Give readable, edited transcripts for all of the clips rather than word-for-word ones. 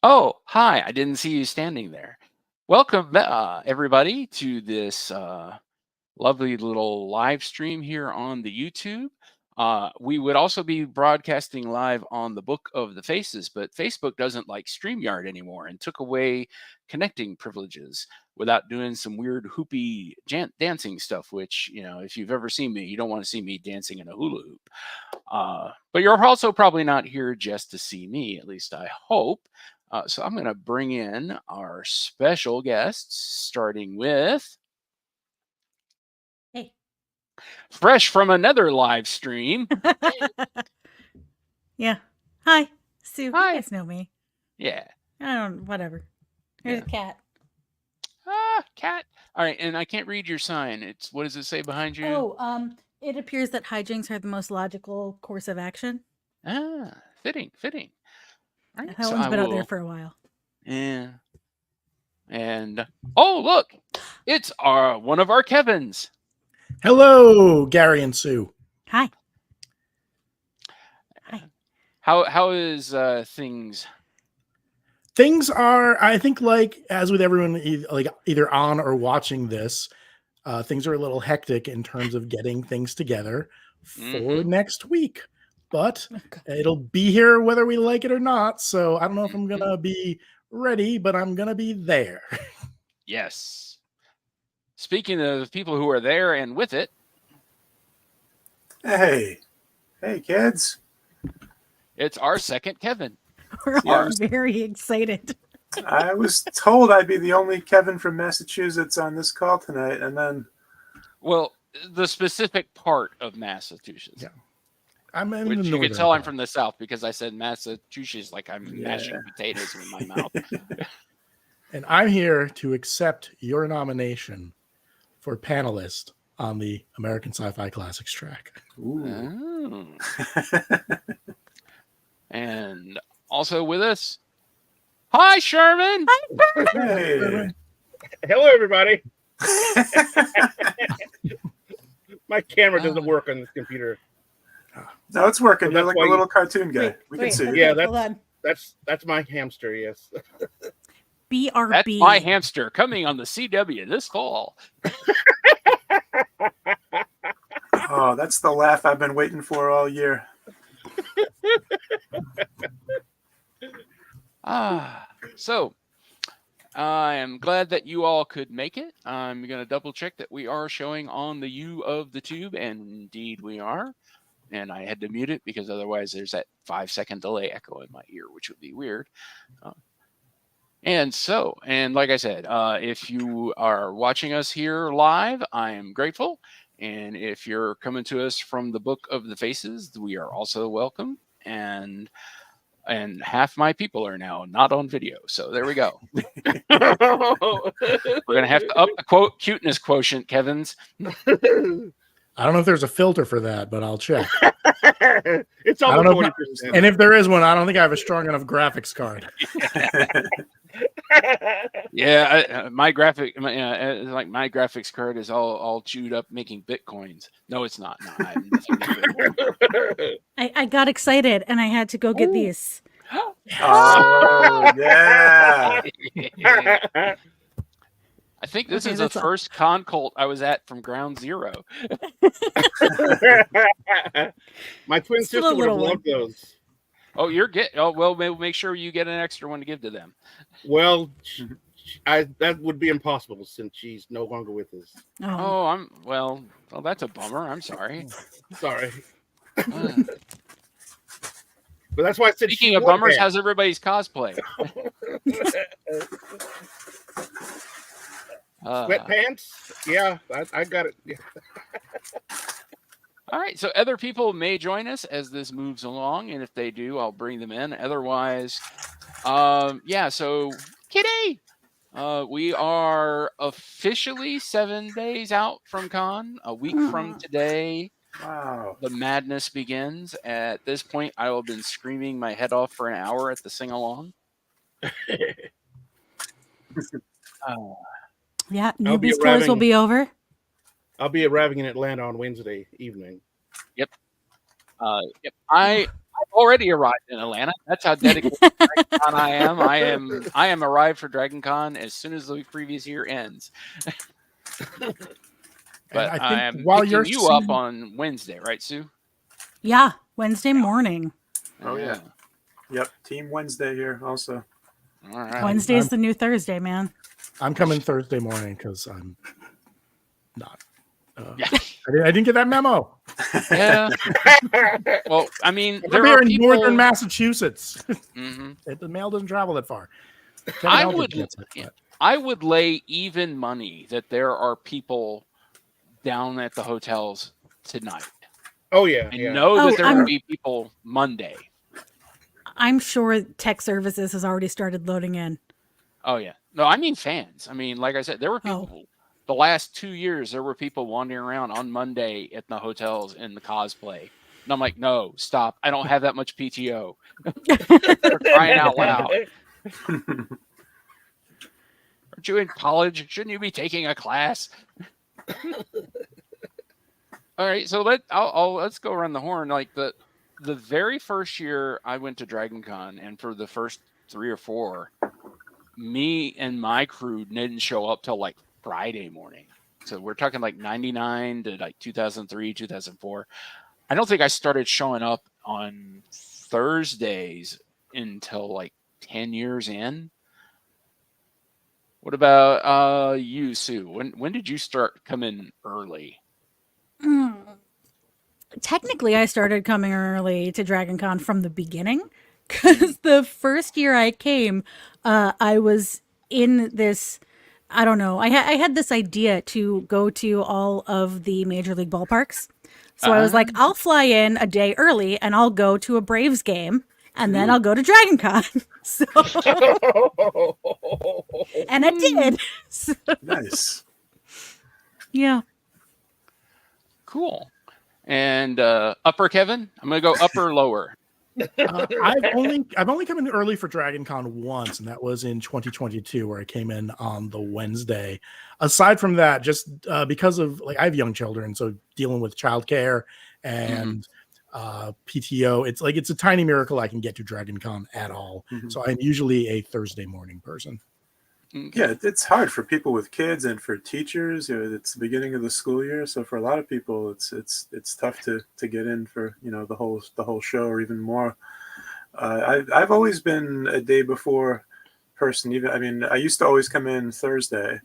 Oh, hi. I didn't see you standing there. Welcome, everybody, to this lovely little live stream here on the YouTube. We would also be broadcasting live on the Book of the Faces, but Facebook doesn't like StreamYard anymore and took away connecting privileges without doing some weird hoopy dancing stuff, which, if you've ever seen me, you don't want to see me dancing in a hula hoop. But you're also probably not here just to see me, at least I hope. So I'm going to bring in our special guests, starting with Hey. fresh from another live stream. Yeah. Hi, Sue. Hi. You guys know me. Yeah. Whatever. There's a cat. Cat. All right, and I can't read your sign. What does it say behind you? Oh, it appears that hijinks are the most logical course of action. Fitting. All right, That one's been out there for a while. Yeah. And oh, look, it's one of our Kevins. Hello, Gary and Sue. Hi. How is things? Things are, I think, like as with everyone, either on or watching this, things are a little hectic in terms of getting things together for next week. But it'll be here whether we like it or not. So I don't know if I'm gonna be ready, but I'm gonna be there. Yes. Speaking of people who are there and with it. Hey, kids. It's our second Kevin. We're all very excited. I was told I'd be the only Kevin from Massachusetts on this call tonight, and then... Well, the specific part of Massachusetts. Yeah. I'm in which the you can tell part. I'm from the South because I said Massachusetts like I'm mashing potatoes in my mouth. And I'm here to accept your nomination for panelist on the American Sci-Fi Classics Track. Ooh. And also with us, hi, Sherman. Hi, Hey. Hello, everybody. My camera doesn't work on this computer. No, it's working. You're like a little cartoon guy. We can see. Yeah, that's my hamster. Yes. BRB. That's my hamster coming on the CW this fall. Oh, that's the laugh I've been waiting for all year. So I am glad that you all could make it. I'm going to double check that we are showing on the U of the tube, and indeed we are. And I had to mute it because otherwise there's that 5-second delay echo in my ear, which would be weird. And like I said, if you are watching us here live, I am grateful. And if you're coming to us from the Book of the Faces, we are also welcome. And half my people are now not on video. So there we go. We're going to have to up the cuteness quotient, Kevin's. I don't know if there's a filter for that, but I'll check. It's over 40%. And if there is one, I don't think I have a strong enough graphics card. Yeah, my graphics card is all chewed up making bitcoins. No, it's not. No, I got excited and I had to go get these. Oh, yeah. I think this is the first con cult I was at from ground zero. My twin sister would have loved those. Oh, well, make sure you get an extra one to give to them. Well, that would be impossible since she's no longer with us. Oh, well, that's a bummer. I'm sorry. Sorry. But that's why I said. Speaking of bummers, how's everybody's cosplay? Sweatpants? Yeah, I got it. Yeah. All right, so other people may join us as this moves along, and if they do, I'll bring them in. Otherwise, so Kitty, we are officially 7 days out from con. A week from today, wow, the madness begins. At this point, I will have been screaming my head off for an hour at the sing-along. Yeah, newbie stores will be over. I'll be arriving in Atlanta on Wednesday evening. Yep. I already arrived in Atlanta. That's how dedicated to DragonCon I am. I am arrived for DragonCon as soon as the previous year ends. But I I think am while picking you're you up on Wednesday, right, Sue? Yeah, Wednesday morning. Oh, yeah. Yep, Team Wednesday here also. All right. Wednesday's the new Thursday, man. I'm coming Thursday morning because I'm not. Yeah. I didn't get that memo. Yeah. Well, I mean, I'm there here are in people. northern Massachusetts. Mhm. The mail doesn't travel that far. I Kevin would- gets it, but- I would lay even money that there are people down at the hotels tonight. Oh yeah, I yeah. know Oh, that there I'm- will be people Monday. I'm sure tech services has already started loading in. Oh yeah. No, I mean fans. I mean, like I said, there were people the last 2 years there were people wandering around on Monday at the hotels in the cosplay. And I'm like, no, stop. I don't have that much PTO. For crying out loud. Aren't you in college? Shouldn't you be taking a class? All right, so let's go around the horn. Like the very first year I went to DragonCon, and for the first 3 or 4, me and my crew didn't show up till like Friday morning. So we're talking like 99 to like 2003, 2004. I don't think I started showing up on Thursdays until like 10 years in. What about you, Sue? When did you start coming early? Technically, I started coming early to DragonCon from the beginning because the first year I came, I was in this. I don't know. I had this idea to go to all of the major league ballparks. So I was like, I'll fly in a day early and I'll go to a Braves game and then I'll go to DragonCon. So, and I did. So, Nice. yeah. Cool. And upper Kevin, I'm gonna go upper lower. I've only come in early for DragonCon once, and that was in 2022, where I came in on the Wednesday. Aside from that, just because of like I have young children, so dealing with childcare and PTO, it's a tiny miracle I can get to DragonCon at all. Mhm. So I'm usually a Thursday morning person. Okay. Yeah, it's hard for people with kids and for teachers. It's the beginning of the school year, so for a lot of people, it's tough to get in for the whole show or even more. I've always been a day before person. I used to always come in Thursday,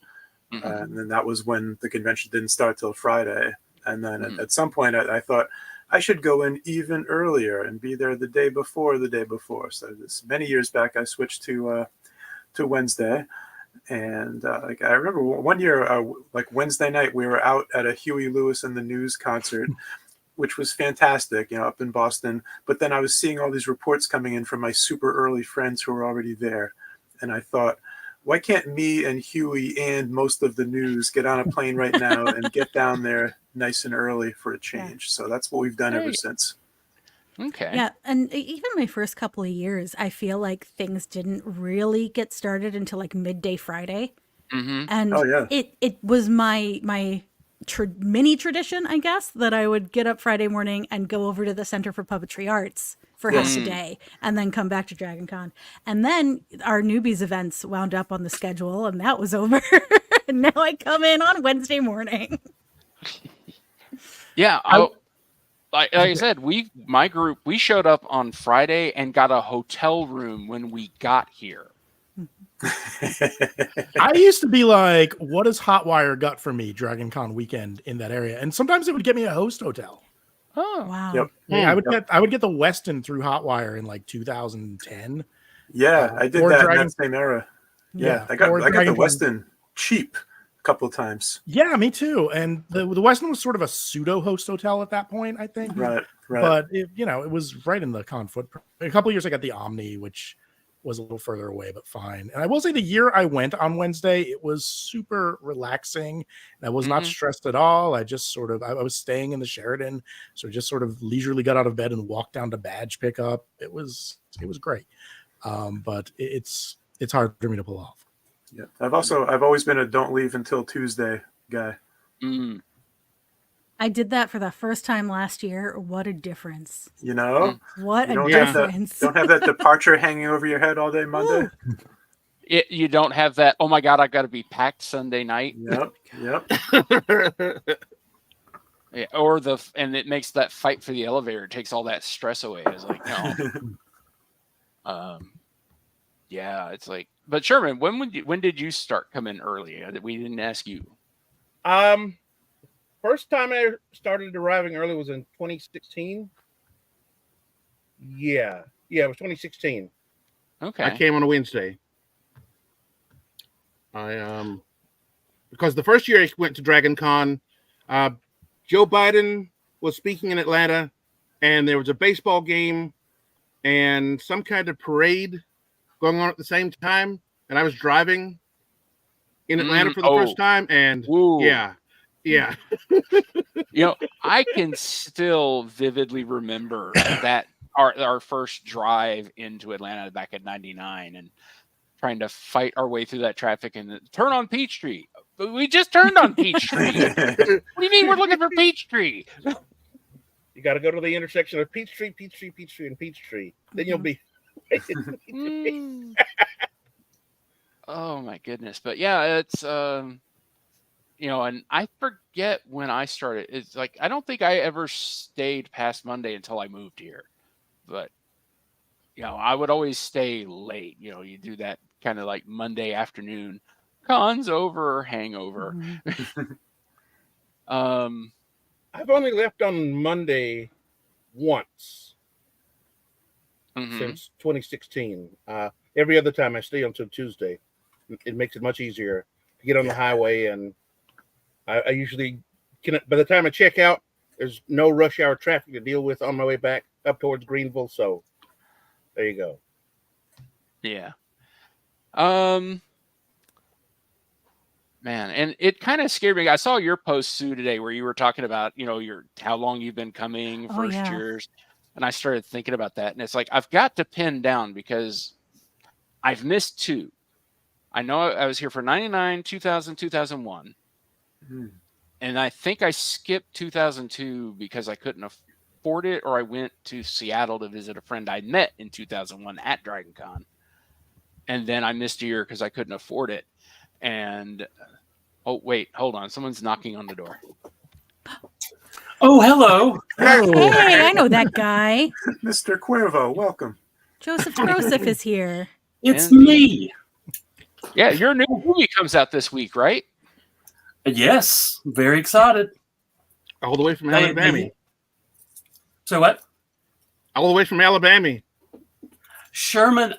and then that was when the convention didn't start till Friday. And then at some point, I thought I should go in even earlier and be there the day before. So this many years back, I switched to Wednesday. And I remember one year, like Wednesday night, we were out at a Huey Lewis and the News concert, which was fantastic, up in Boston. But then I was seeing all these reports coming in from my super early friends who were already there. And I thought, why can't me and Huey and most of the news get on a plane right now and get down there nice and early for a change? So that's what we've done ever since. Okay. Yeah, and even my first couple of years, I feel like things didn't really get started until like midday Friday, and Oh, yeah. it was my mini tradition, I guess, that I would get up Friday morning and go over to the Center for Puppetry Arts for half a day, and then come back to DragonCon, and then our newbies events wound up on the schedule, and that was over, and now I come in on Wednesday morning. Yeah. Like I said, my group, we showed up on Friday and got a hotel room when we got here. I used to be like, what does Hotwire got for me DragonCon weekend in that area? And sometimes it would get me a host hotel. Oh. Wow. Yep. Yeah, I would get the Westin through Hotwire in like 2010. Yeah, I did or that in Dragon- that same era. Yeah, I got or the DragonCon. Westin cheap a couple of times. Yeah, me too. And the Westin was sort of a pseudo host hotel at that point, I think. Right. But it was right in the con footprint. A couple of years I got the Omni, which was a little further away, but fine. And I will say the year I went on Wednesday, it was super relaxing. And I was not stressed at all. I just I was staying in the Sheraton, so just sort of leisurely got out of bed and walked down to badge pickup. It was great. But it's hard for me to pull off. Yeah. I've always been a don't leave until Tuesday guy. I did that for the first time last year. What a difference. You know, What you a don't have that, difference. don't have that departure hanging over your head all day Monday. You don't have that, oh my God, I got to be packed Sunday night. Yep. Yeah, and it makes that fight for the elevator. It takes all that stress away. It's like, no. Yeah, it's like, but Sherman, when did you start coming early? We didn't ask you. First time I started arriving early was in 2016. Yeah, it was 2016. Okay. I came on a Wednesday. Because the first year I went to Dragon Con, Joe Biden was speaking in Atlanta, and there was a baseball game and some kind of parade going on at the same time, and I was driving in Atlanta for the first time, and yeah. I can still vividly remember that our first drive into Atlanta back in '99, and trying to fight our way through that traffic and turn on Peachtree. We just turned on Peachtree. What do you mean we're looking for Peachtree? You got to go to the intersection of Peachtree, and Peachtree. Then you'll be. Oh my goodness! But yeah, it's and I forget when I started. It's like I don't think I ever stayed past Monday until I moved here, but I would always stay late. You do that kind of like Monday afternoon, con's over, hangover. I've only left on Monday once since 2016. Every other time I stay until Tuesday. It makes it much easier to get on the highway, and I usually can. By the time I check out, there's no rush hour traffic to deal with on my way back up towards Greenville. So there you go. Yeah. Man, and it kind of scared me. I saw your post, Sue, today where you were talking about, how long you've been coming, first years. And I started thinking about that. And it's like, I've got to pin down because I've missed 2. I know I was here for 99, 2000, 2001. And I think I skipped 2002 because I couldn't afford it, or I went to Seattle to visit a friend I met in 2001 at Dragon Con. And then I missed a year because I couldn't afford it. And wait, hold on. Someone's knocking on the door. Oh, hello. Hey, I know that guy. Mr. Cuervo, welcome. Joseph is here. It's me. Yeah, your new movie comes out this week, right? Yes, very excited. All the way from Alabama. So what? All the way from Alabama. Sherman,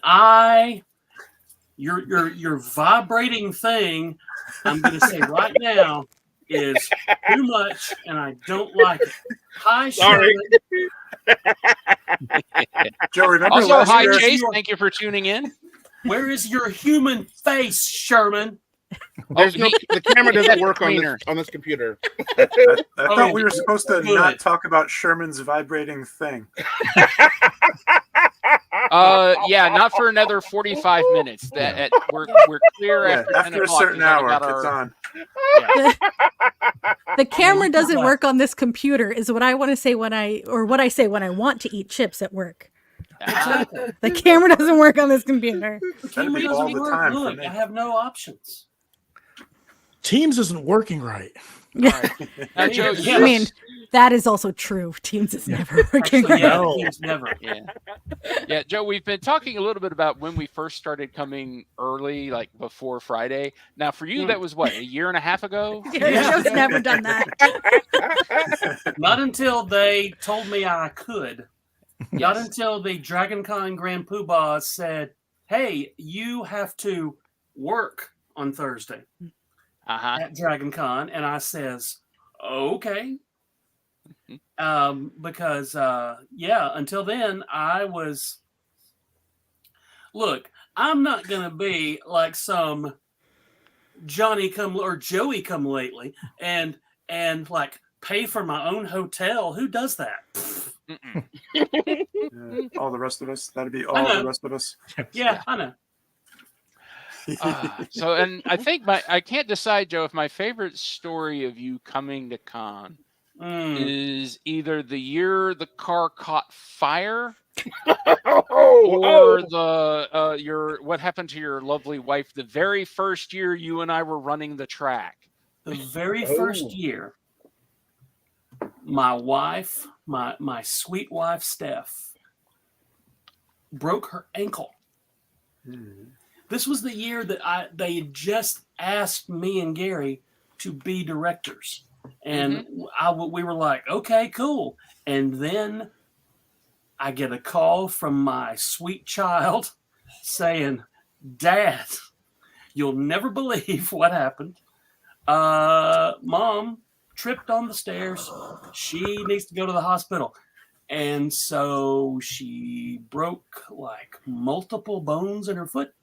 your vibrating thing, I'm going to say right now, is too much, and I don't like it. Hi, Sherman. Joe, remember also, last hi, year? Chase. Thank you for tuning in. Where is your human face, Sherman? The camera doesn't work on this computer. I thought we were supposed to not talk about Sherman's vibrating thing. Yeah, not for another 45 minutes. We're clear after a certain hour. It's on. Yeah. The camera doesn't work on this computer is what I want to say what I say when I want to eat chips at work. Exactly. The camera doesn't work on this computer. The camera doesn't work. Look, I have no options. Teams isn't working right. Yeah. Now, Joe, I mean, that is also true. Teams is never working right. Yeah, Teams never. Yeah, Joe, we've been talking a little bit about when we first started coming early, like before Friday. Now, for you, that was what, a year and a half ago? Joe's never done that. Not until they told me I could. Not until the Dragon Con Grand Poobah said, hey, you have to work on Thursday at Dragon Con. And I says, okay. Because, until then, I was... Look, I'm not going to be like some Joey come lately and like pay for my own hotel. Who does that? All the rest of us. That'd be all the rest of us. Yeah, I know. And I think I can't decide, Joe, if my favorite story of you coming to con is either the year the car caught fire Oh, or the what happened to your lovely wife the very first year you and I were running the track. The very first year, my wife, my sweet wife, Steph, broke her ankle. This was the year that they had just asked me and Gary to be directors. And we were like, okay, cool. And then I get a call from my sweet child saying, Dad, you'll never believe what happened. Mom tripped on the stairs. She needs to go to the hospital. And so she broke like multiple bones in her foot.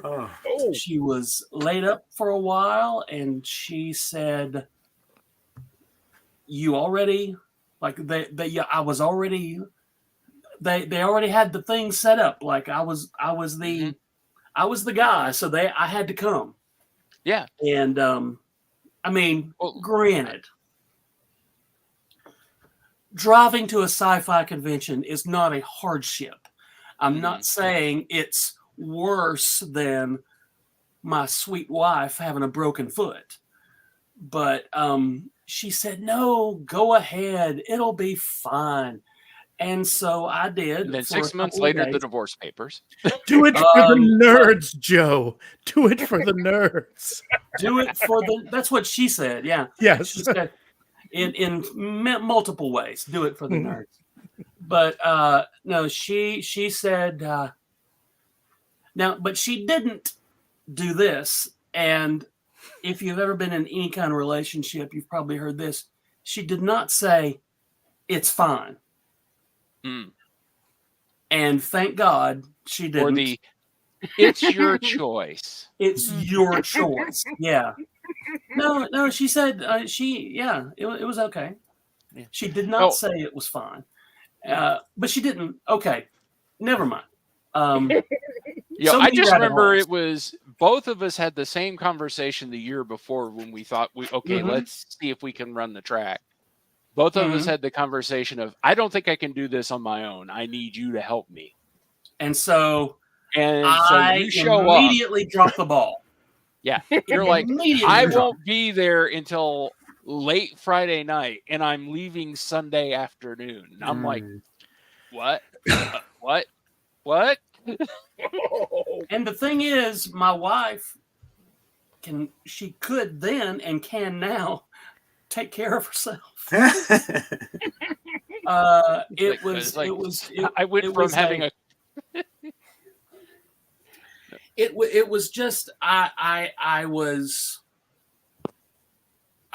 Oh. She was laid up for a while, and she said, "You already like I was already. They already had the thing set up. Like I was the guy, so I had to come." Yeah, and I mean, granted, driving to a sci-fi convention is not a hardship. I'm not saying it's worse than my sweet wife having a broken foot. But she said, no, go ahead. It'll be fine. And so I did. And then 6 months later, the divorce papers. Do it for the nerds, Joe. Do it for the nerds. Do it for that's what she said. Yeah. Yes. She said, in multiple ways, do it for the nerds. But no, she said, now, but she didn't do this. And if you've ever been in any kind of relationship, you've probably heard this. She did not say, it's fine. And thank God she didn't. Or it's your choice. It's your choice. Yeah. No, she said, it was okay. Yeah. She did not say it was fine. But she didn't. Okay. Never mind. I just remember it was both of us had the same conversation the year before when we thought let's see if we can run the track. Both of us had the conversation of, I don't think I can do this on my own. I need you to help me. And so you show immediately drop the ball. Yeah. You're like, I won't be there until late Friday night and I'm leaving Sunday afternoon. And I'm like, what? What? And the thing is, my wife could then and can now take care of herself. I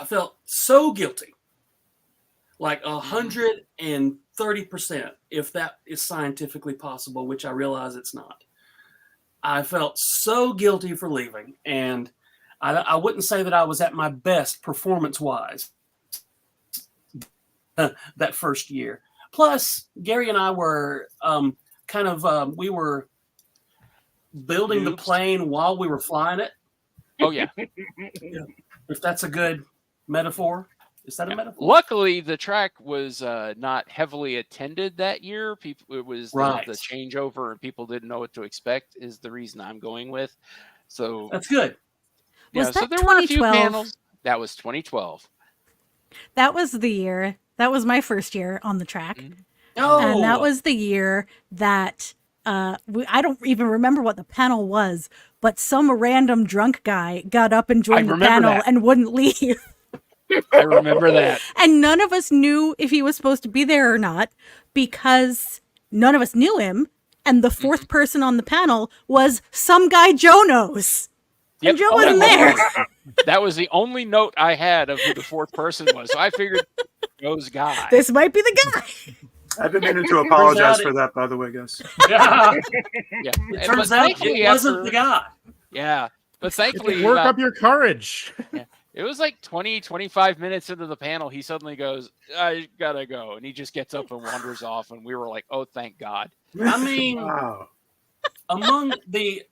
felt so guilty, like 130%, if that is scientifically possible, which I realize it's not. I felt so guilty for leaving, and I wouldn't say that I was at my best performance-wise that first year. Plus, Gary and I were we were building the plane while we were flying it. Oh, yeah. If that's a good metaphor. Is that a metaphor? Luckily, the track was not heavily attended that year. It was the changeover, and people didn't know what to expect. Is the reason I'm going with. So that's good. Was that so there were a few panels. That was 2012. That was the year. That was my first year on the track, and that was the year that I don't even remember what the panel was, but some random drunk guy got up and joined the panel and wouldn't leave. I remember that. And none of us knew if he was supposed to be there or not because none of us knew him. And the fourth person on the panel was some guy Joe knows. Yep. And Joe wasn't there. That was the only note I had of who the fourth person was. So I figured Joe's guy. This might be the guy. I've been meaning to apologize for that, by the way, guys. Yeah. It turns out it wasn't the guy. Yeah. But thankfully, work up your courage. Yeah. It was like 20, 25 minutes into the panel. He suddenly goes, I gotta go. And he just gets up and wanders off. And we were like, oh, thank God. I mean, wow. among the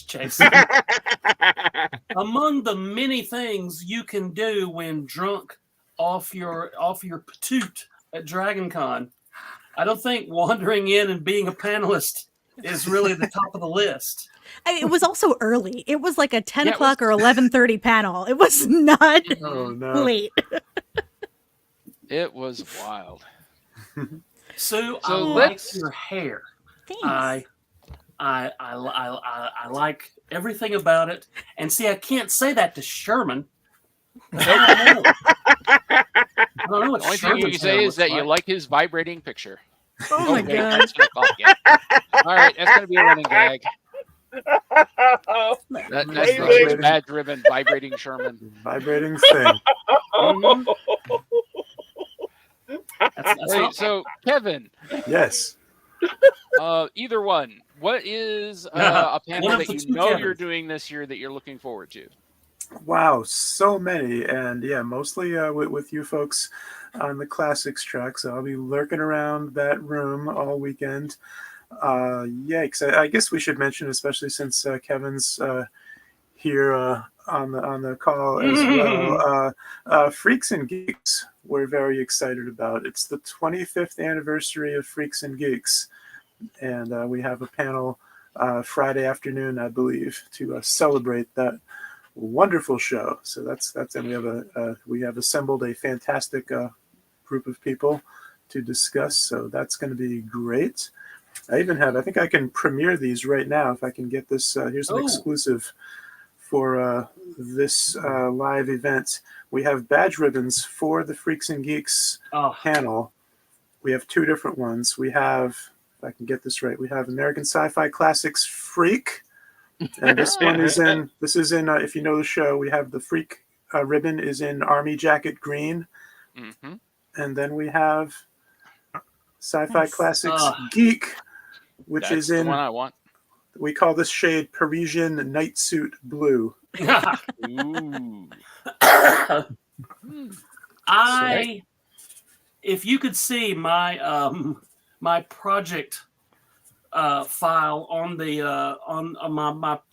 Chase, among the many things you can do when drunk off your patoot at Dragon Con, I don't think wandering in and being a panelist is really the top of the list. It was also early. It was like a 10 Yeah, it o'clock or 11:30 panel. It was not Oh no. late. It was wild. Sue, I So like let's- your hair. Thanks. I like everything about it. And see, I can't say that to Sherman. I don't know what The only thing you Sherman's can hair say is looks that you like. like his vibrating picture. Oh my wait, god. that's 10 o'clock, yeah. All right, that's going to be a running gag. That's Amazing. next badge ribbon, vibrating Sherman. Vibrating thing. Mhm. That's Wait, not- so Kevin, Yes. either one, what is a One panel of that the you two know Kevins. you're doing this year that you're looking forward to? Wow, so many, and yeah, mostly with you folks on the classics track. So I'll be lurking around that room all weekend. Yikes! I guess we should mention, especially since Kevin's here on the call as well. Freaks and Geeks, we're very excited about. It's the 25th anniversary of Freaks and Geeks, and we have a panel Friday afternoon, I believe, to celebrate that wonderful show. So that's and we have assembled a fantastic group of people to discuss. So that's going to be great. I think I can premiere these right now if I can get this. Here's an exclusive for this live event. We have badge ribbons for the Freaks and Geeks panel. We have two different ones. We have, if I can get this right, we have American Sci-Fi Classics Freak. And this one is in, if you know the show, we have the Freak ribbon is in Army Jacket Green. Mm-hmm. And then we have Sci-Fi Nice. Classics Geek, which That's is the in, one I want. we call this shade Parisian Night Suit Blue. Ooh. If you could see my my project file on the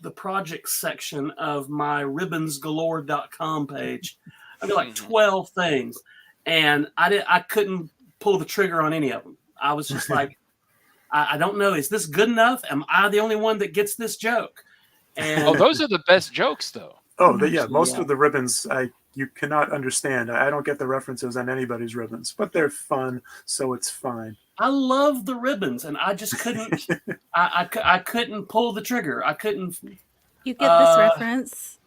the project section of my ribbonsgalore.com page, I've got like 12 things, and I couldn't pull the trigger on any of them. I was just like, I don't know, is this good enough? Am I the only one that gets this joke? And Those are the best jokes, though. Most of the ribbons you cannot understand. I don't get the references on anybody's ribbons, but they're fun, so it's fine. I love the ribbons, and I just couldn't. I couldn't pull the trigger. I couldn't. You get this reference.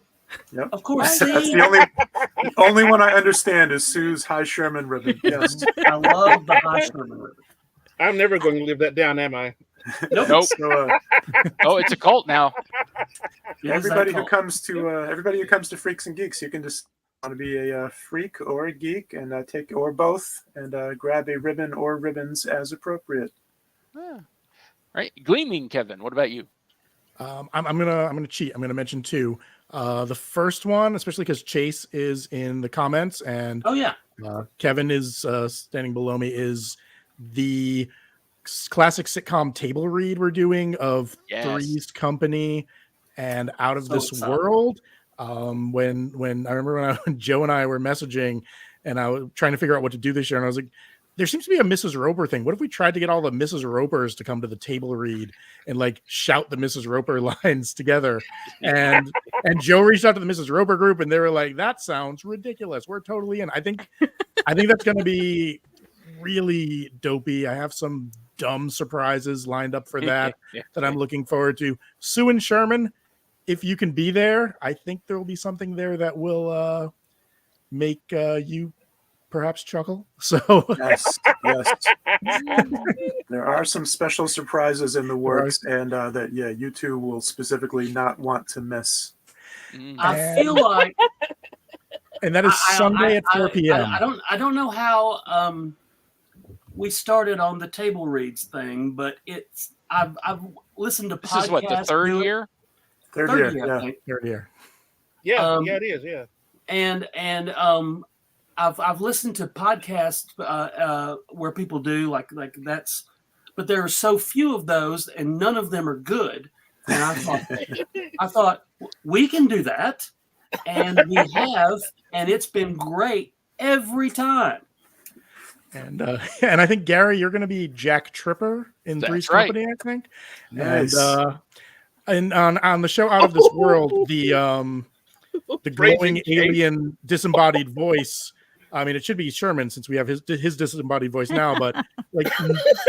Yep. Of course, That's see, the only one I understand is Sue's High Sherman ribbon. Yes. I love the High Sherman ribbon. I'm never going to live that down, am I? Nope. So, Oh, it's a cult now. It is everybody that who cult. comes to Freaks and Geeks, you can just want to be a freak or a geek and take or both and grab a ribbon or ribbons as appropriate. All right, Gleaming Kevin, what about you? I'm gonna cheat. I'm gonna mention two. The first one, especially because Chase is in the comments and Oh yeah, Kevin is standing below me, is the classic sitcom table read we're doing of Yes. Three's Company and Out of So This excited. World. When I remember when Joe and I were messaging and I was trying to figure out what to do this year, and I was like, there seems to be a Mrs. Roper thing. What if we tried to get all the Mrs. Ropers to come to the table read and like shout the Mrs. Roper lines together? And Joe reached out to the Mrs. Roper group and they were like, that sounds ridiculous. We're totally in. I think that's going to be really dopey. I have some dumb surprises lined up for that I'm looking forward to. Sue and Sherman, if you can be there, I think there will be something there that will make you perhaps chuckle. So Yes. There are some special surprises in the works, and that you two will specifically not want to miss. I feel like and that is Sunday at 4 p.m. I don't know how we started on the table reads thing, but I've listened to This podcasts. is what, the third year? Third Third year, year, I yeah. think. Third year. Yeah, it is. Yeah. And I've listened to podcasts where people do like that's, but there are so few of those, and none of them are good. And I thought we can do that, and we have, and it's been great. every time. And and I think Gary, you're going to be Jack Tripper in That's Three's right. Company, I think. Nice. And on the show Out of This World, the glowing Phrasing change. alien disembodied voice. I mean, it should be Sherman since we have his disembodied voice now. But like,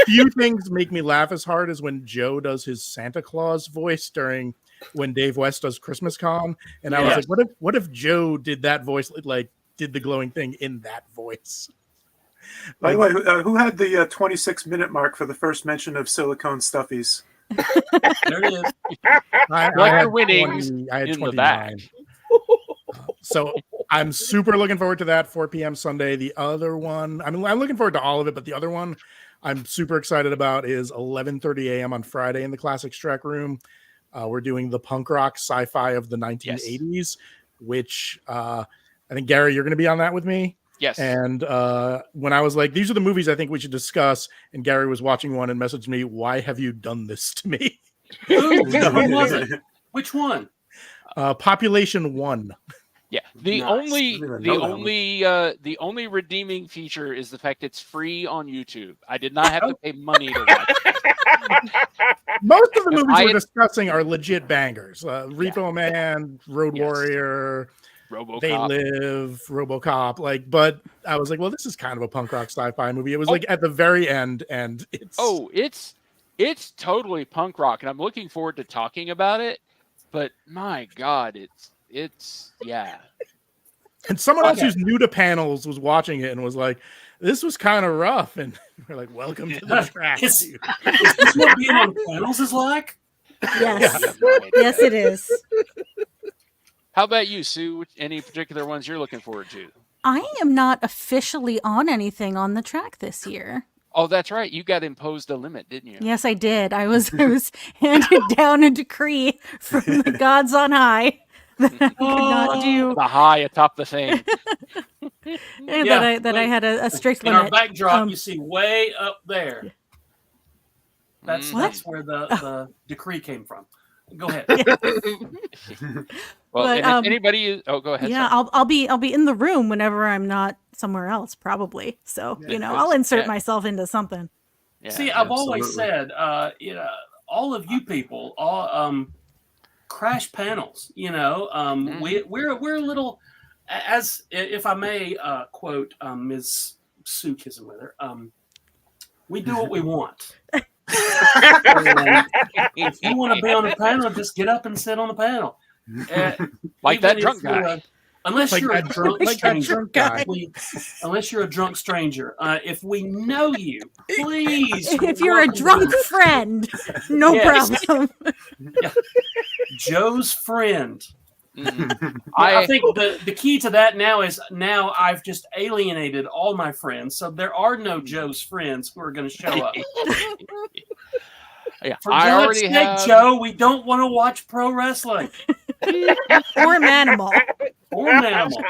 few things make me laugh as hard as when Joe does his Santa Claus voice during when Dave West does Christmas Con, and I was like, what if Joe did that voice, like did the glowing thing in that voice? By the way, who had the 26-minute mark for the first mention of silicone stuffies? There it is. I Like had your winnings 20, I had in the 29. So I'm super looking forward to that 4 p.m. Sunday. The other one, I mean, I'm looking forward to all of it, but the other one I'm super excited about is 11:30 a.m. on Friday in the Classics Track room. We're doing the punk rock sci-fi of the 1980s, which I think, Gary, you're going to be on that with me. Yes. And when I was like, these are the movies I think we should discuss, and Gary was watching one and messaged me, why have you done this to me? Ooh, which one was it? Which one? Population 1. Yeah. The Nice. only I didn't the know that only the only redeeming feature is the fact it's free on YouTube. I did not have to pay money to watch it. Most of the movies I we're had- discussing are legit bangers. Repo Man, Road Yes. Warrior, RoboCop. They Live, RoboCop. Like, but I was like, well, this is kind of a punk rock sci-fi movie. It was like at the very end, and it's It's totally punk rock, and I'm looking forward to talking about it. But my God, it's yeah. And someone else Okay. who's new to panels was watching it and was like, this was kind of rough. And we're like, welcome to the track. Is dude. this what being on panels is like? Yes. I have no idea. Yes, it is. How about you, Sue? Any particular ones you're looking forward to? I am not officially on anything on the track this year. Oh, that's right. You got imposed a limit, didn't you? Yes, I did. I was handed down a decree from the gods on high that I could not do. The high atop the thing. That I had a strict In our limit. backdrop, you see way up there. That's What? that's where the decree came from. Go ahead. Well, But, and if anybody is, go ahead. Yeah, sorry. I'll be in the room whenever I'm not somewhere else, probably. So I'll insert myself into something. Yeah. See, I've always absolutely. said, all of you people, all crash panels. We're a little, as if I may quote Ms. Sue Kissenweather, we do what we want. And if you want to be on a panel, just get up and sit on the panel. Like Even that if drunk you're guy. Unless Like you're a that drunk like that stranger. drunk guy. Unless you're a drunk stranger. If we know you, please. If you're a welcome drunk friend, no Yes. problem. Joe's friend. Mhm. I think the key to that now is I've just alienated all my friends, so there are no Joe's friends who are going to show up. Yeah, For I God's already sake, have. Joe, we don't want to watch pro wrestling Or Manimal. or Manimal.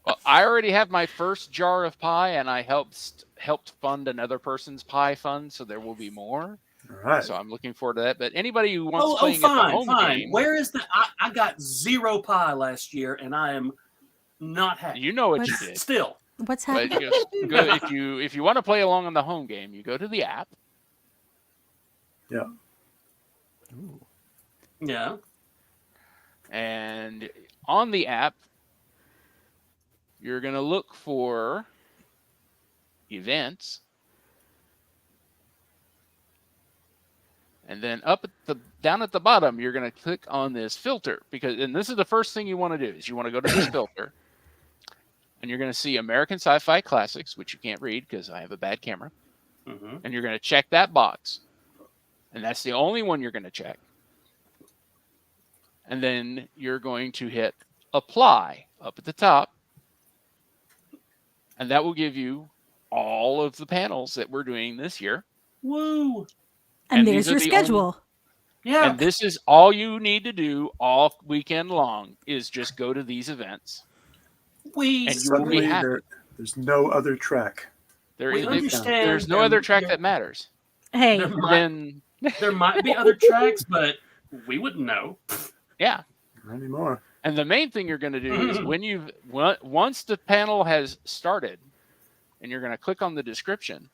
Well, I already have my first jar of pie, and I helped fund another person's pie fund, so there will be more. All right. So I'm looking forward to that. But anybody who wants Oh, playing at the fine, home fine. game, Where is the? I got 0 pie last year, and I am not happy. you know what you Let's- did. Still, What's But happening? just go, if you want to play along on the home game, you go to the app. yeah. And on the app, you're going to look for events. And then down at the bottom, you're going to click on this filter and this is the first thing you want to do is you want to go to this filter, and you're going to see American Sci-Fi Classics, which you can't read because I have a bad camera. Mm-hmm. And you're going to check that box. And that's the only one you're going to check. And then you're going to hit apply up at the top. And that will give you all of the panels that we're doing this year. Woo! And these there's are your the schedule. Yeah. And this is all you need to do all weekend long is just go to these events. we and you will be Suddenly, happy. there's no other track. we understand. There's no other track that matters. Hey, Then there might be other tracks, but we wouldn't know. yeah. Not anymore. And the main thing you're going to do is once the panel has started, and you're going to click on the description,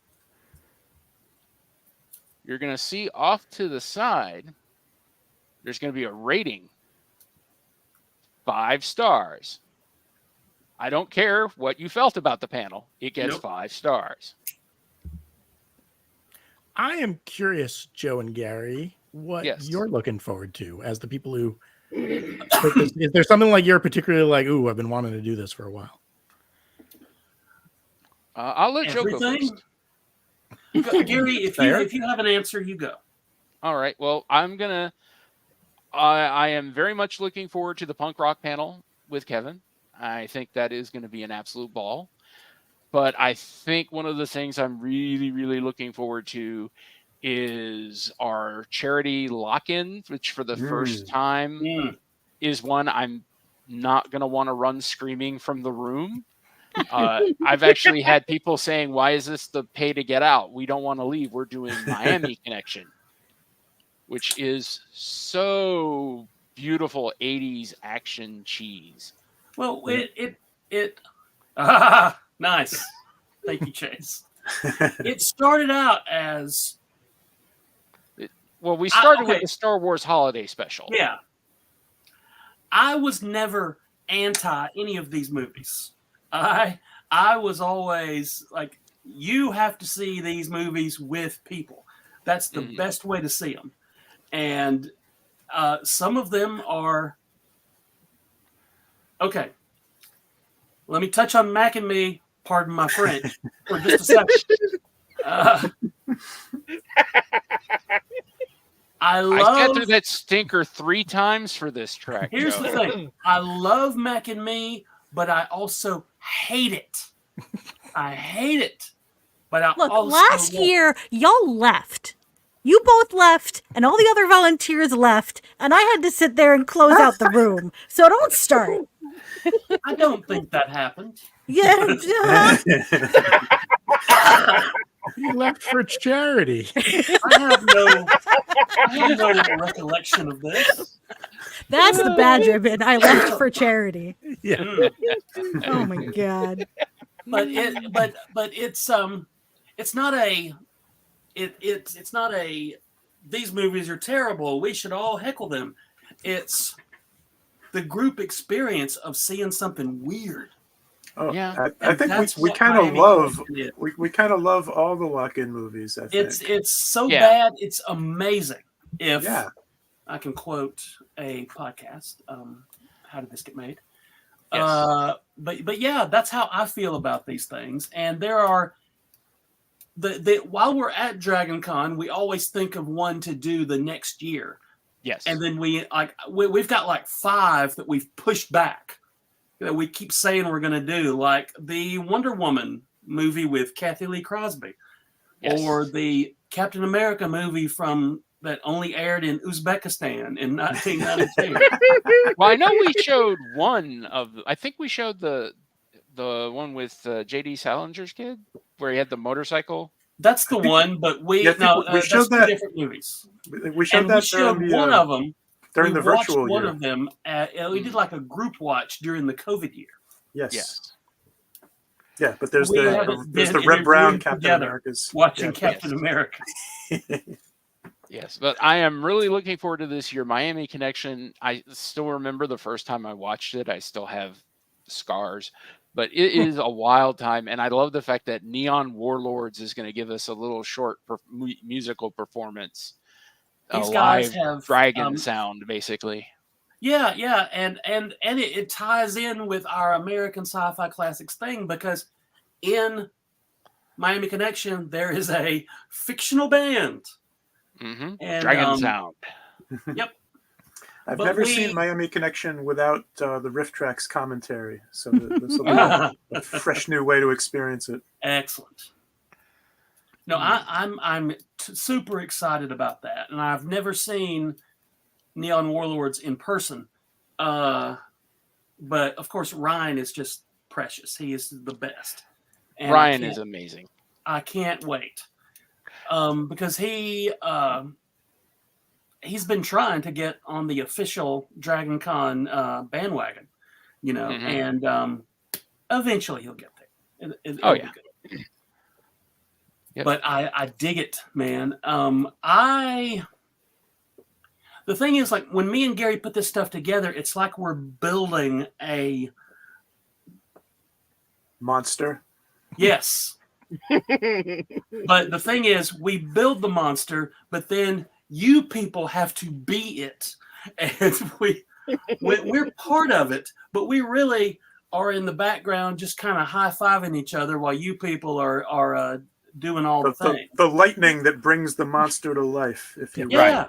you're going to see off to the side, there's going to be a rating. 5 stars. I don't care what you felt about the panel. It gets 5 stars. I am curious, Joe and Gary, what you're looking forward to as the people who. Is there something like you're particularly like, ooh, I've been wanting to do this for a while? I'll let Joe go first. Gary, if you have an answer, you go. All right. Well, I am very much looking forward to the punk rock panel with Kevin. I think that is going to be an absolute ball. But I think one of the things I'm really, really looking forward to is our charity lock-in, which for the first time is one I'm not going to want to run screaming from the room. I've actually had people saying, why is this the pay to get out? We don't want to leave. We're doing Miami Connection, which is so beautiful 80s action cheese. Well, nice. Thank you, Chase. It started out as... we started with the Star Wars Holiday Special. Yeah. I was never anti any of these movies. I was always like, you have to see these movies with people. That's the best way to see them. And some of them are... Okay. Let me touch on Mac and Me, pardon my French, for just a second. I sat through that stinker 3 times for this track. Here's the thing. I love Mac and Me, but I also hate it. I hate it. But I also last year, y'all left. You both left, and all the other volunteers left, and I had to sit there and close out the room. So don't start. I don't think that happened. Yeah. He left for charity. I have no recollection of this. That's the bad ribbon. I left for charity. Yeah. Oh my god. But it's not a these movies are terrible, we should all heckle them. It's the group experience of seeing something weird. Oh, yeah, I think we kind of love we kind of love all the lock-in movies. I think it's so bad, it's amazing. If I can quote a podcast, how did this get made? Yes. But yeah, that's how I feel about these things. And there are while we're at Dragon Con, we always think of one to do the next year. Yes, and then we've got like 5 that we've pushed back. That we keep saying we're going to do, like the Wonder Woman movie with Kathy Lee Crosby, or the Captain America movie that only aired in Uzbekistan in 1992. Well, I know we showed one of. I think we showed the one with J.D. Salinger's kid, where he had the motorcycle. That's the one, but we showed that 2 different movies. We showed one of them. During the virtual one year. of them, we did like a group watch during the COVID year. Yes. Yeah, but there's the Red Brown Captain America's watching Captain America. Yes, but I am really looking forward to this year. Miami Connection. I still remember the first time I watched it. I still have scars, but it is a wild time, and I love the fact that Neon Warlords is going to give us a little short musical performance. These guys have dragon sound, basically. Yeah, and it ties in with our American Sci-Fi Classics thing, because in Miami Connection there is a fictional band. And, dragon sound. Yep. I've never seen Miami Connection without the Riff Tracks commentary, so this will be a fresh new way to experience it. Excellent. No, I'm super excited about that, and I've never seen Neon Warlords in person, but of course Ryan is just precious. He is the best. And Ryan is amazing. I can't wait, because he he's been trying to get on the official Dragon Con bandwagon, you know, and eventually he'll get there. It'll be good. Yep. But I dig it, man. The thing is, like, when me and Gary put this stuff together, it's like we're building a monster. Yes. But the thing is, we build the monster, but then you people have to be it. And we're part of it, but we really are in the background just kind of high-fiving each other while you people are doing all the things. The lightning that brings the monster to life, if you will. Yeah.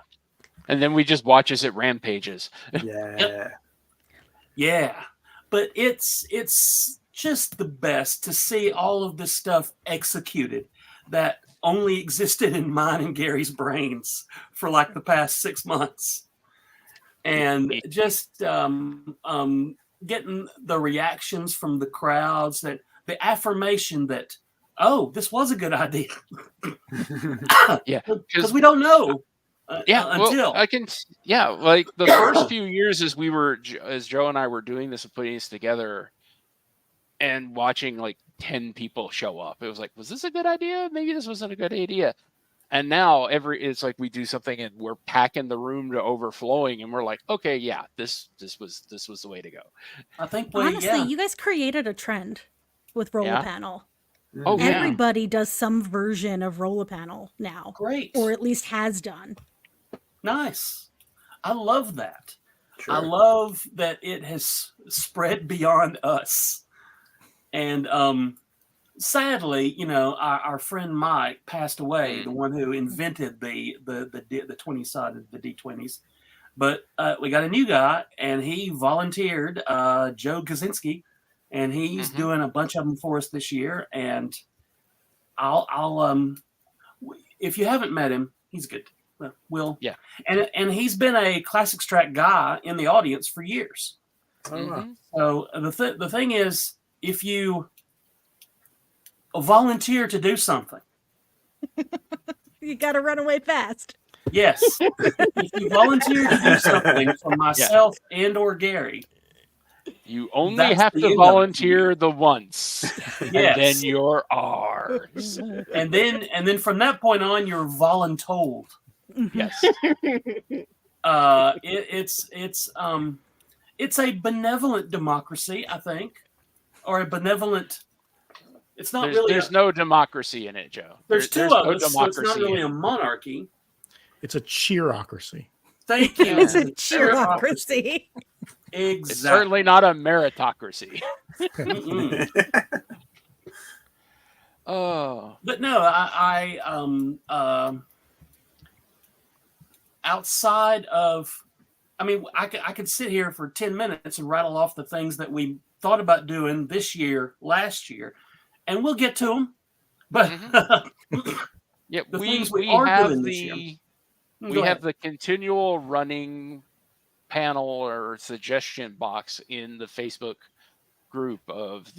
And then we just watch as it rampages. Yeah. Yep. Yeah. But it's just the best to see all of this stuff executed that only existed in mine and Gary's brains for like the past 6 months. And just getting the reactions from the crowds, that the affirmation that, oh, this was a good idea. Yeah. Because we don't know. Until like the first few years as Joe and I were doing this and putting this together and watching like 10 people show up, it was like, was this a good idea? Maybe this wasn't a good idea. And now it's like we do something and we're packing the room to overflowing and we're like, okay, yeah, this was the way to go. I think honestly, you guys created a trend with Roller Panel. Oh, everybody does some version of Roller Panel now. Great. Or at least has done. Nice. I love that. Sure. I love that it has spread beyond us. And sadly, you know, our friend Mike passed away, the one who invented the 20-sided, the D20s. But we got a new guy, and he volunteered, Joe Kaczynski, and he's doing a bunch of them for us this year. And I'll if you haven't met him, he's good. Will. Yeah. And he's been a Classics Track guy in the audience for years. So the thing is, if you volunteer to do something, you got to run away fast. Yes. If you volunteer to do something for myself and or Gary, you only have to volunteer the once. Yes. And then you're ours. And then from that point on, you're voluntold. Yes. It's a benevolent democracy, I think, or a benevolent. It's not really. There's no democracy in it, Joe. There's two of us, so it's not really a monarchy. It's a cheerocracy. Thank you. It's a cheerocracy. Exactly. It's certainly not a meritocracy. Oh. But no, I outside of, I mean, I could sit here for 10 minutes and rattle off the things that we thought about doing this year, last year, and we'll get to them. But yeah, the we things have doing this year. We have the continual running panel or suggestion box in the Facebook group of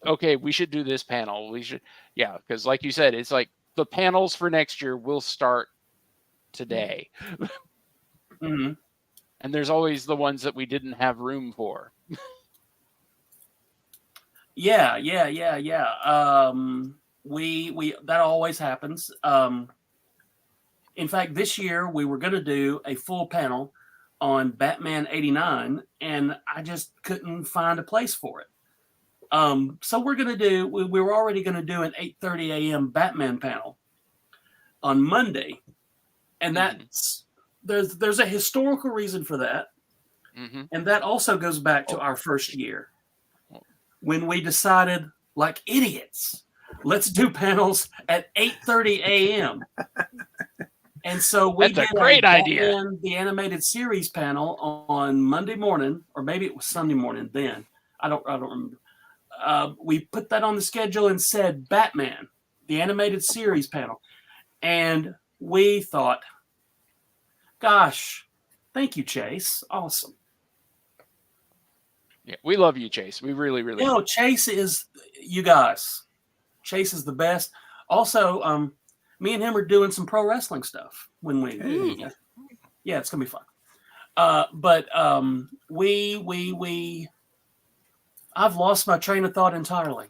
okay, we should do this panel. We should, because like you said, it's like the panels for next year will start today. And there's always the ones that we didn't have room for. Yeah. We that always happens. In fact, this year we were going to do a full panel on Batman 89, and I just couldn't find a place for it. So we're going to do. We were already going to do an 8:30 a.m. Batman panel on Monday, and that's there's a historical reason for that, and that also goes back to our first year when we decided, like idiots, let's do panels at 8:30 a.m. And so we did a great idea. The animated series panel on Monday morning, or maybe it was Sunday morning then. I don't remember. We put that on the schedule and said Batman, the animated series panel. And we thought, gosh, thank you, Chase. Awesome. Yeah, we love you, Chase. We really, really do. Chase is, you guys, Chase is the best. Also, me and him are doing some pro wrestling stuff when we Yeah, it's gonna be fun. But I've lost my train of thought entirely.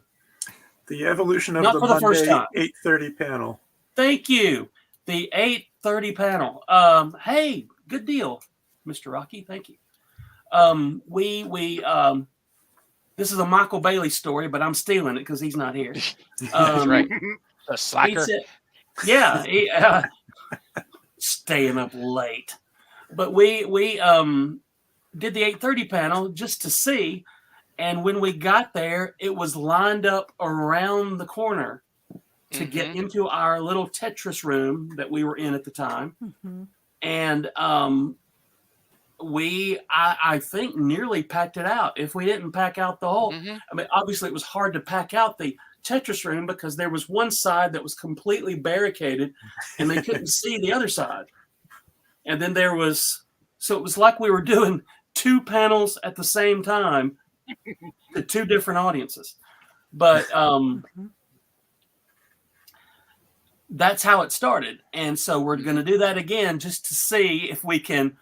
The evolution of Not the for the first Monday time. 8:30 panel. Thank you. The 8:30 panel. Hey, good deal, Mr. Rocky. Thank you. This is a Michael Bailey story, but I'm stealing it because he's not here. That's right. The slacker. Yeah, staying up late. But we did the 8:30 panel just to see, and when we got there, it was lined up around the corner to get into our little Tetris room that we were in at the time, and I think nearly packed it out. If we didn't pack out the whole, I mean, obviously it was hard to pack out the Tetris room because there was one side that was completely barricaded and they couldn't see the other side. And then so it was like we were doing 2 panels at the same time to 2 different audiences. But that's how it started. And so we're going to do that again just to see if we can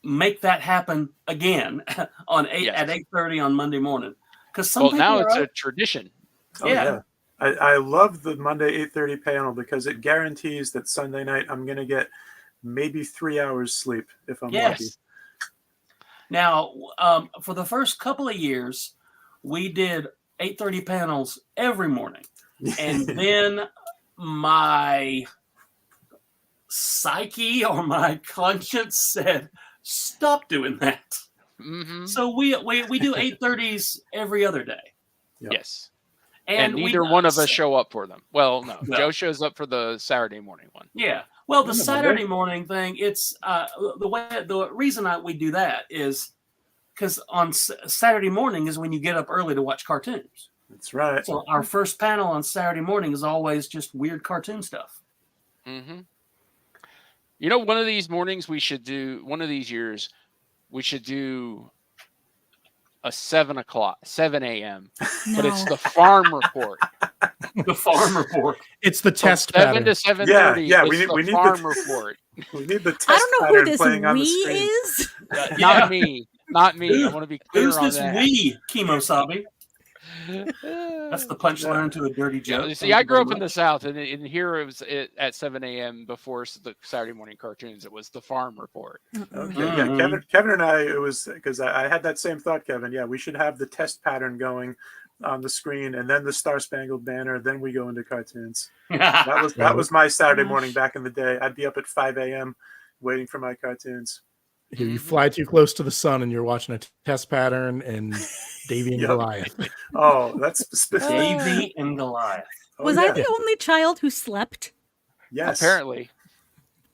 make that happen again on at 8:30 on Monday morning. Because now it's a tradition. Oh, yeah. I love the Monday 8:30 panel because it guarantees that Sunday night I'm going to get maybe 3 hours sleep if I'm lucky. Now, for the first couple of years, we did 8:30 panels every morning. And then my psyche or my conscience said, stop doing that. So we do 8:30s every other day. Yep. Yes. And neither one of us show up for them. Well, no. No. Joe shows up for the Saturday morning one. Yeah. Well, the Saturday morning thing, it's the reason we do that is because on Saturday morning is when you get up early to watch cartoons. That's right. So our first panel on Saturday morning is always just weird cartoon stuff. You know, one of these mornings one of these years, we should do a 7 a.m. But it's the farm report. The farm report. It's the test 7 pattern. to 7:30. Yeah, we need the farm report. We need the test I don't know who pattern this playing on the we screen. is. Not me. Not me. I want to be clear Who's on this that. we, Kimosabe? That's the punchline to a dirty joke. Yeah, see, I grew up in the South, and here it was at 7 a.m. before the Saturday morning cartoons. It was the farm report. Okay, yeah, Kevin and I, it was because I had that same thought, Kevin. Yeah, we should have the test pattern going on the screen, and then the Star Spangled Banner. Then we go into cartoons. That was my Saturday morning back in the day. I'd be up at 5 a.m. waiting for my cartoons. You fly too close to the sun and you're watching a test pattern and Davy and Goliath. Oh, that's specific. Davy and Goliath. Was I the only child who slept? Yes. Apparently.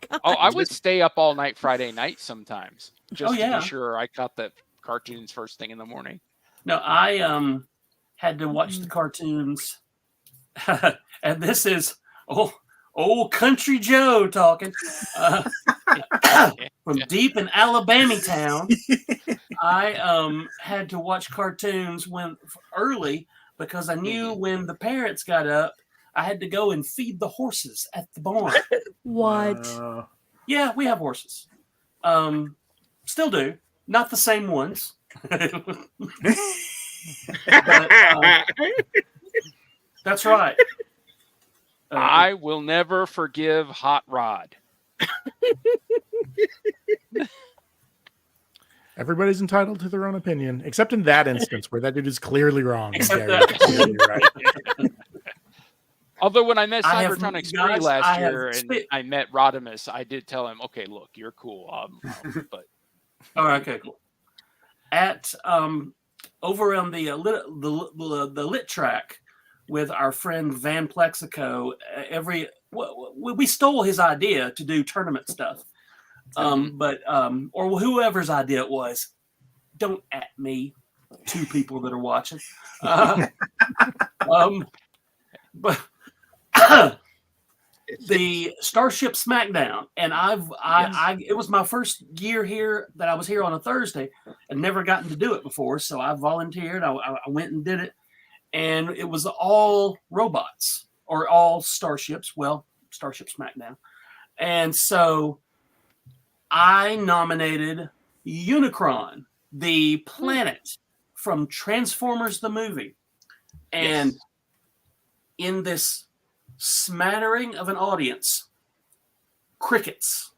God. Oh, I would stay up all night Friday night sometimes just to yeah. be sure I caught the cartoons first thing in the morning. No, I had to watch the cartoons, and this is old Country Joe talking from deep in Alabama town. I had to watch cartoons early because I knew when the parents got up, I had to go and feed the horses at the barn. What? Yeah, we have horses. Still do. Not the same ones. But, that's right. I will never forgive Hot Rod. Everybody's entitled to their own opinion, except in that instance where that dude is clearly wrong. Except Gary, that. clearly right. Although when I met I have- Cybertronics guys, 3 last I have year and spit- I met Rodimus, I did tell him, okay, look, you're cool. But All right, okay, cool. At over on the lit track with our friend Van Plexico, we stole his idea to do tournament stuff. But or whoever's idea it was, don't at me, 2 people that are watching. But the Starship Smackdown, and it was my first year here that I was here on a Thursday and never gotten to do it before, so I volunteered. I went and did it, and it was all robots or all starships. Well, Starship Smackdown, and so I nominated Unicron, the planet from Transformers the movie. And in this smattering of an audience, crickets.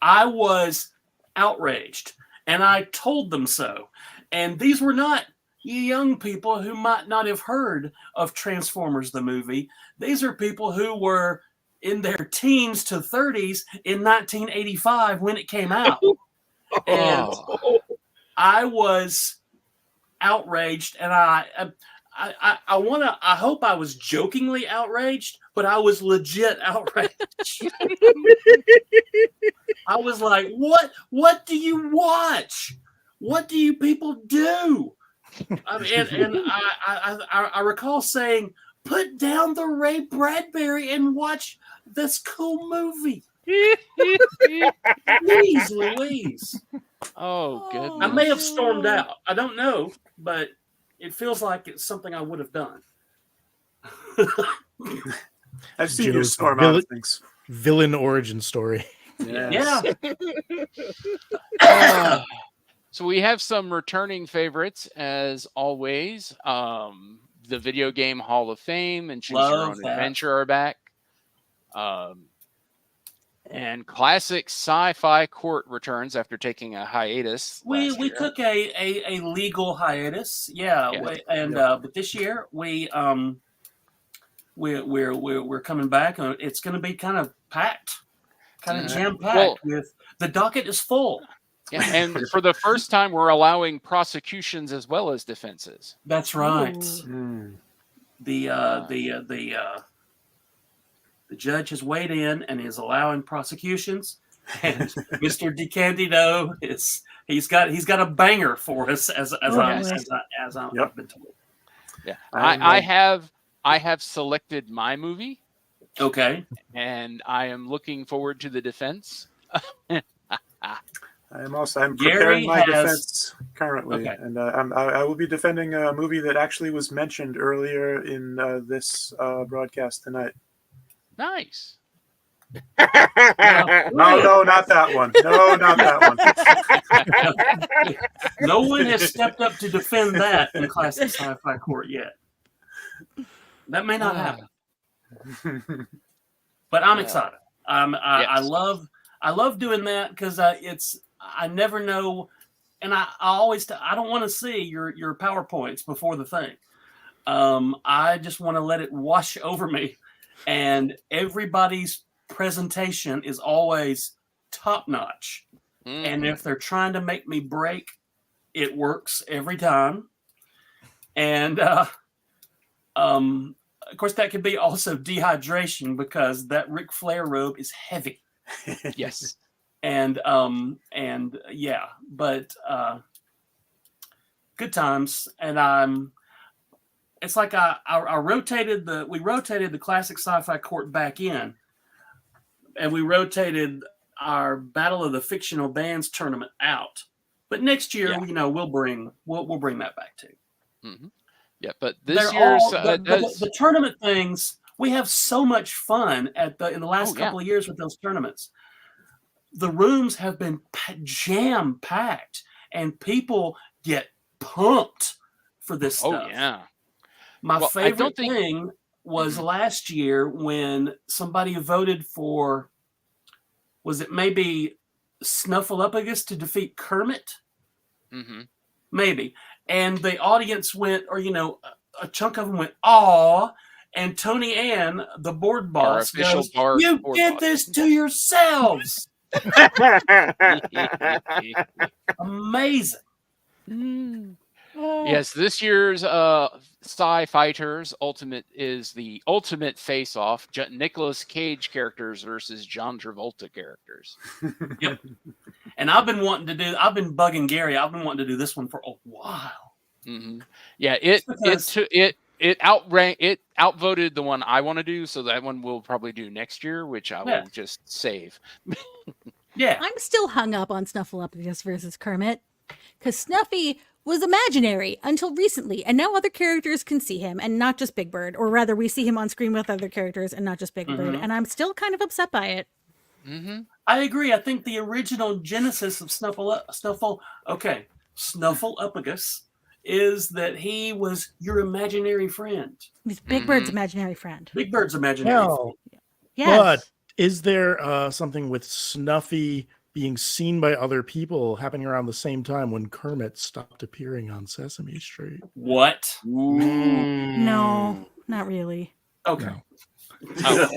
I was outraged, and I told them so. And these were not young people who might not have heard of Transformers the movie. These are people who were in their teens to 30s in 1985 when it came out. And I was outraged, and I hope I was jokingly outraged, but I was legit outraged. I was like, what do you watch? What do you people do? I mean, and I recall saying, put down the Ray Bradbury and watch this cool movie. Please, Louise. Oh, goodness. I may have stormed out. I don't know, but it feels like it's something I would have done. I've seen you Joe's storm out of things. Villain origin story. Yeah. So we have some returning favorites, as always. The Video Game Hall of Fame and Choose Your Own Adventure are back. And Classic Sci-Fi Court returns after taking a hiatus. We took a legal hiatus, but this year we're coming back. It's going to be kind of packed, kind of jam packed. With the docket is full. Yeah, and for the first time, we're allowing prosecutions as well as defenses. That's right. Ooh. The judge has weighed in and is allowing prosecutions, and Mr. DeCandido he's got a banger for us as I've been told. Yeah, I have selected my movie. Okay, and I am looking forward to the defense. I'm preparing my defense currently, and I will be defending a movie that actually was mentioned earlier in this broadcast tonight. Nice. No, not that one. No, not that one. No one has stepped up to defend that in Classic Sci-Fi Court yet. That may not happen. But I'm excited. I love doing that because I never know, and I don't want to see your PowerPoints before the thing. I just want to let it wash over me, and everybody's presentation is always top notch. And if they're trying to make me break, it works every time. And of course, that could be also dehydration because that Ric Flair robe is heavy. Yes. And but good times. And it's like we rotated the Classic Sci-Fi Court back in, and we rotated our Battle of the Fictional Bands tournament out. But next year, we'll bring that back too. Mm-hmm. Yeah, but this year's the tournament things, we have so much fun in the last couple of years with those tournaments. The rooms have been jam packed, and people get pumped for this stuff. Oh yeah. My favorite thing was last year when somebody voted for, was it maybe Snuffleupagus to defeat Kermit? Mm-hmm. Maybe. And the audience went, or a chunk of them went, "Aw!" And Tony Ann, the board boss, goes, "You did this to yourselves." Amazing. Yes, this year's Sci-Fighters Ultimate is the ultimate face-off. Nicolas Cage characters versus John Travolta characters. Yep. And I've been bugging Gary. I've been wanting to do this one for a while. Mm-hmm. Yeah, it outvoted the one I want to do, so that one we'll probably do next year, which I will just save. Yeah, I'm still hung up on Snuffleupagus versus Kermit because Snuffy was imaginary until recently, and now other characters can see him, and not just Big Bird, or rather, we see him on screen with other characters and not just Big Bird, and I'm still kind of upset by it. Mm-hmm. I agree. I think the original genesis of Snuffleupagus is that he was your imaginary friend. He's Big Bird's imaginary friend. Big Bird's imaginary friend. Well, Yes. but is there something with Snuffy being seen by other people happening around the same time when Kermit stopped appearing on Sesame Street? What? No, not really. Okay. No.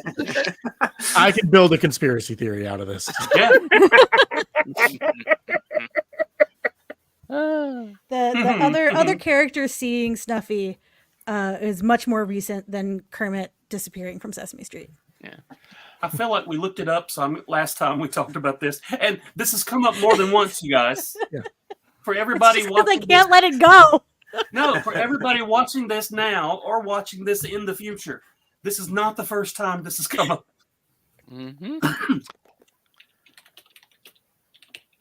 I can build a conspiracy theory out of this. Yeah. The other character seeing Snuffy is much more recent than Kermit disappearing from Sesame Street. Yeah. I feel like we looked it up last time we talked about this, and this has come up more than once, you guys. Yeah. For everybody Because I watching can't let it go. No, for everybody watching this now or watching this in the future, this is not the first time this has come up. Mm-hmm.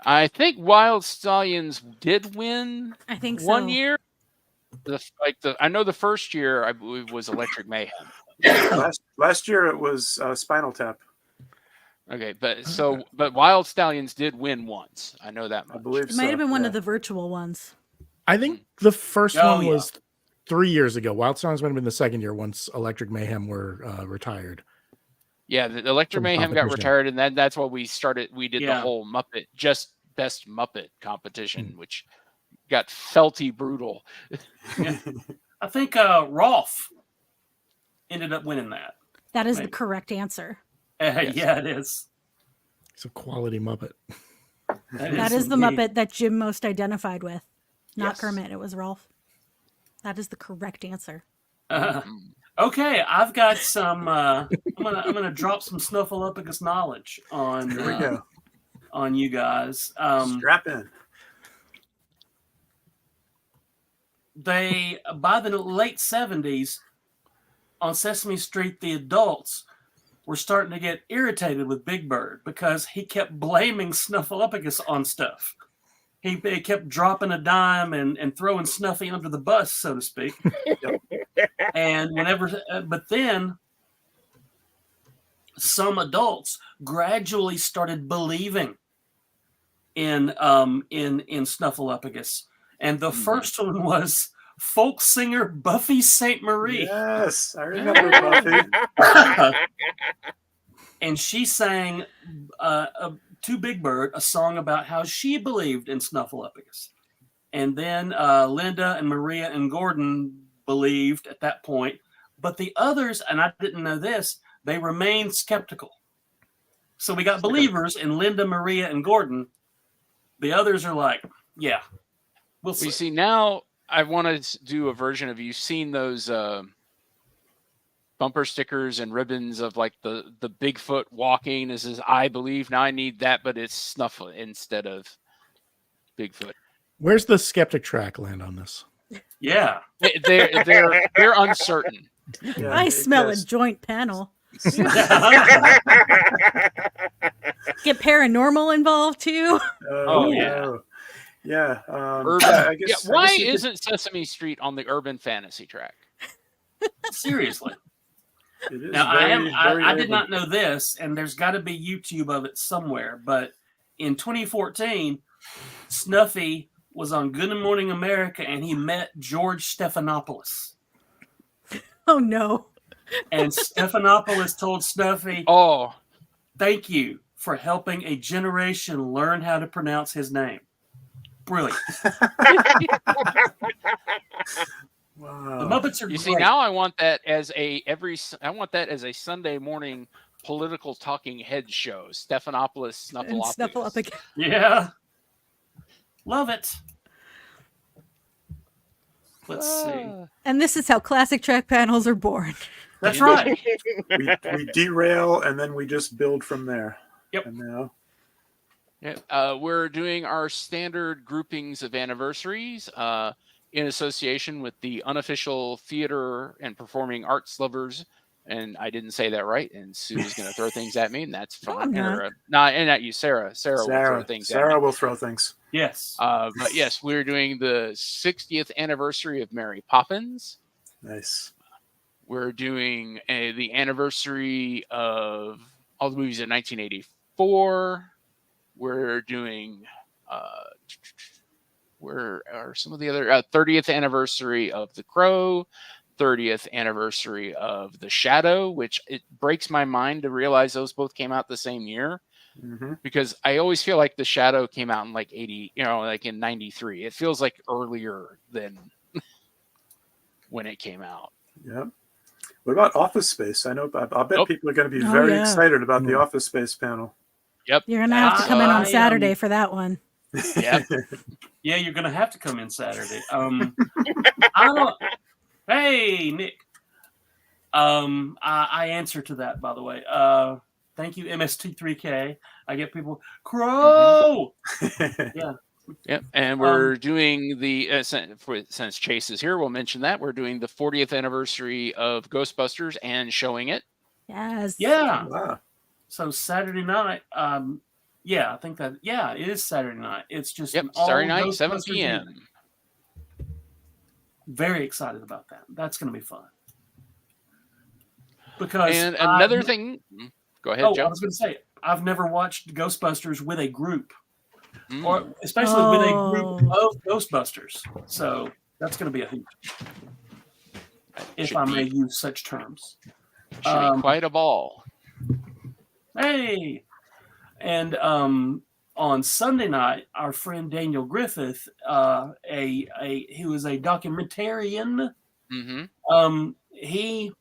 I think Wild Stallions did win. I think so. One year. I know the first year I believe was Electric Mayhem. Last year it was Spinal Tap. Okay, but Wild Stallions did win once. I know that much. I believe It might have been one of the virtual ones. I think the first Oh, one yeah. was 3 years ago. Wild Stallions might have been the second year once Electric Mayhem were retired. Yeah, the Electric From Mayhem got competition. retired, and that's why we started. We did the Yeah. whole Muppet, just best Muppet competition, which got felty brutal. I think Rolf ended up winning that. That is Maybe. the correct answer. Yeah, it is. It's a quality Muppet. That is the indeed. Muppet that Jim most identified with. Not Yes. Kermit, it was Rolf. That is the correct answer. Okay, I've got some. I'm gonna drop some Snuffleupagus knowledge on Here we go. on you guys. Strap in. They by the late 70s on Sesame Street, the adults were starting to get irritated with Big Bird because he kept blaming Snuffleupagus on stuff. He kept dropping a dime and throwing Snuffy under the bus, so to speak. And but then some adults gradually started believing in Snuffleupagus, and the first one was folk singer Buffy St. Marie. Yes, I remember Buffy. And she sang to Big Bird a song about how she believed in Snuffleupagus. And then Linda and Maria and Gordon believed at that point. But the others, and I didn't know this, they remained skeptical. So we got believers in Linda, Maria, and Gordon. The others are like, yeah, we'll see. You see, now I want to do a version of, you've seen those bumper stickers and ribbons of like the Bigfoot walking. This is I believe. Now I need that, but it's Snuffle instead of Bigfoot. Where's the skeptic track land on this? Yeah. They're uncertain. Yeah, I smell yes. a joint panel. Get paranormal involved too. Oh, yeah. no. Yeah. Urban. I guess, Why I guess you could- isn't Sesame Street on the urban fantasy track? Seriously. it is Now, very, very I did urban. not know this, and there's got to be YouTube of it somewhere. But in 2014, Snuffy was on Good Morning America, and he met George Stephanopoulos. Oh no. And Stephanopoulos told Snuffy, Oh, "Thank you for helping a generation learn how to pronounce his name." Brilliant. Wow. The Muppets are you great. see, now I want that as a Sunday morning political talking head show. Stephanopoulos, And Snuffleupagus. Snuffleupagus. Yeah. Love it. Let's see. And this is how classic track panels are born. That's right. we derail and then we just build from there. Yep. And now, Yeah, we're doing our standard groupings of anniversaries in association with the unofficial theater and performing arts lovers. And I didn't say that right, and Sue's going to throw things at me, and that's fine. I'm Not. And at you, Sarah. Sarah will throw things at me. Sarah will throw things. Yes. But yes, we're doing the 60th anniversary of Mary Poppins. Nice. We're doing the anniversary of all the movies in 1984. 4, we're doing where are some of the other 30th anniversary of The Crow, 30th anniversary of The Shadow, which it breaks my mind to realize those both came out the same year. Mm-hmm. Because I always feel like The Shadow came out in like 80, like in 93. It feels like earlier than when it came out. Yep. What about Office Space? I bet people are going to be Oh, very yeah. excited about the Office Space panel. Yep. You're gonna have to come in on Saturday for that one. Yep. Yeah, you're gonna have to come in Saturday. I don't. Hey, Nick. I answer to that, by the way. Thank you, MST3K. I get people Crow. Yeah. Yep. And we're doing the since Chase is here, we'll mention that we're doing the 40th anniversary of Ghostbusters and showing it. Yes. Yeah. Wow. So Saturday night. Yeah, I think that. Yeah, it is Saturday night. It's just Saturday night, 7 p.m. Evening. Very excited about that. That's going to be fun. Because another thing. Go ahead, Joe. I was going to say, I've never watched Ghostbusters with a group, or especially with a group of Ghostbusters. So that's going to be a hoot, if I may use such terms. Should be quite a ball. Hey, and on Sunday night, our friend Daniel Griffith, he was a documentarian. Mm-hmm. He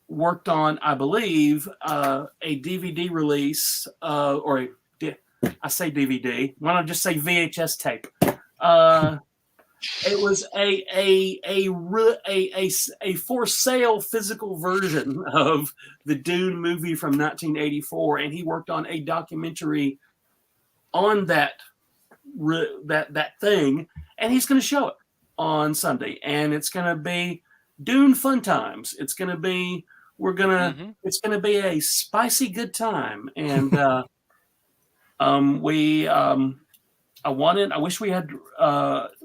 worked on, I believe, a DVD release, I say DVD. Why don't I just say VHS tape? It was a for sale physical version of the Dune movie from 1984, and he worked on a documentary on that thing, and he's going to show it on Sunday, and it's going to be Dune fun times. It's going to be it's going to be a spicy good time, and I wish we had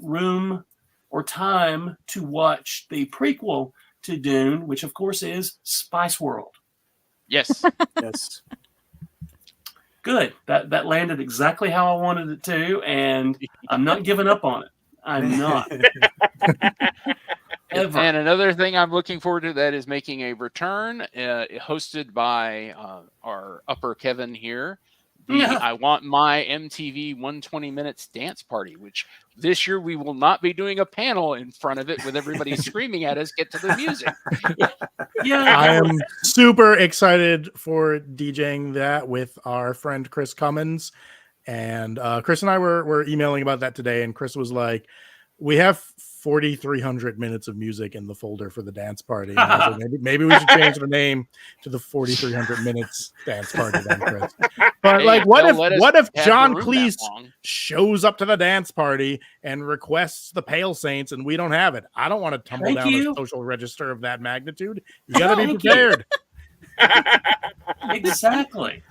room or time to watch the prequel to Dune, which of course is Spice World. Yes. Yes. Good. That landed exactly how I wanted it to, and I'm not giving up on it. I'm not. Ever. And another thing I'm looking forward to that is making a return, hosted by our upper Kevin here. I Want My MTV 120 Minutes Dance Party, which this year we will not be doing a panel in front of it with everybody screaming at us, get to the music. I am super excited for DJing that with our friend Chris Cummins. And Chris and I were emailing about that today, and Chris was like, we have 4,300 minutes of music in the folder for the dance party. And I was like, maybe we should change the name to the 4,300 minutes dance party then, Chris. But like, what if John Cleese shows up to the dance party and requests the Pale Saints and we don't have it? I don't want to tumble down a social register of that magnitude. You got to be prepared. Exactly.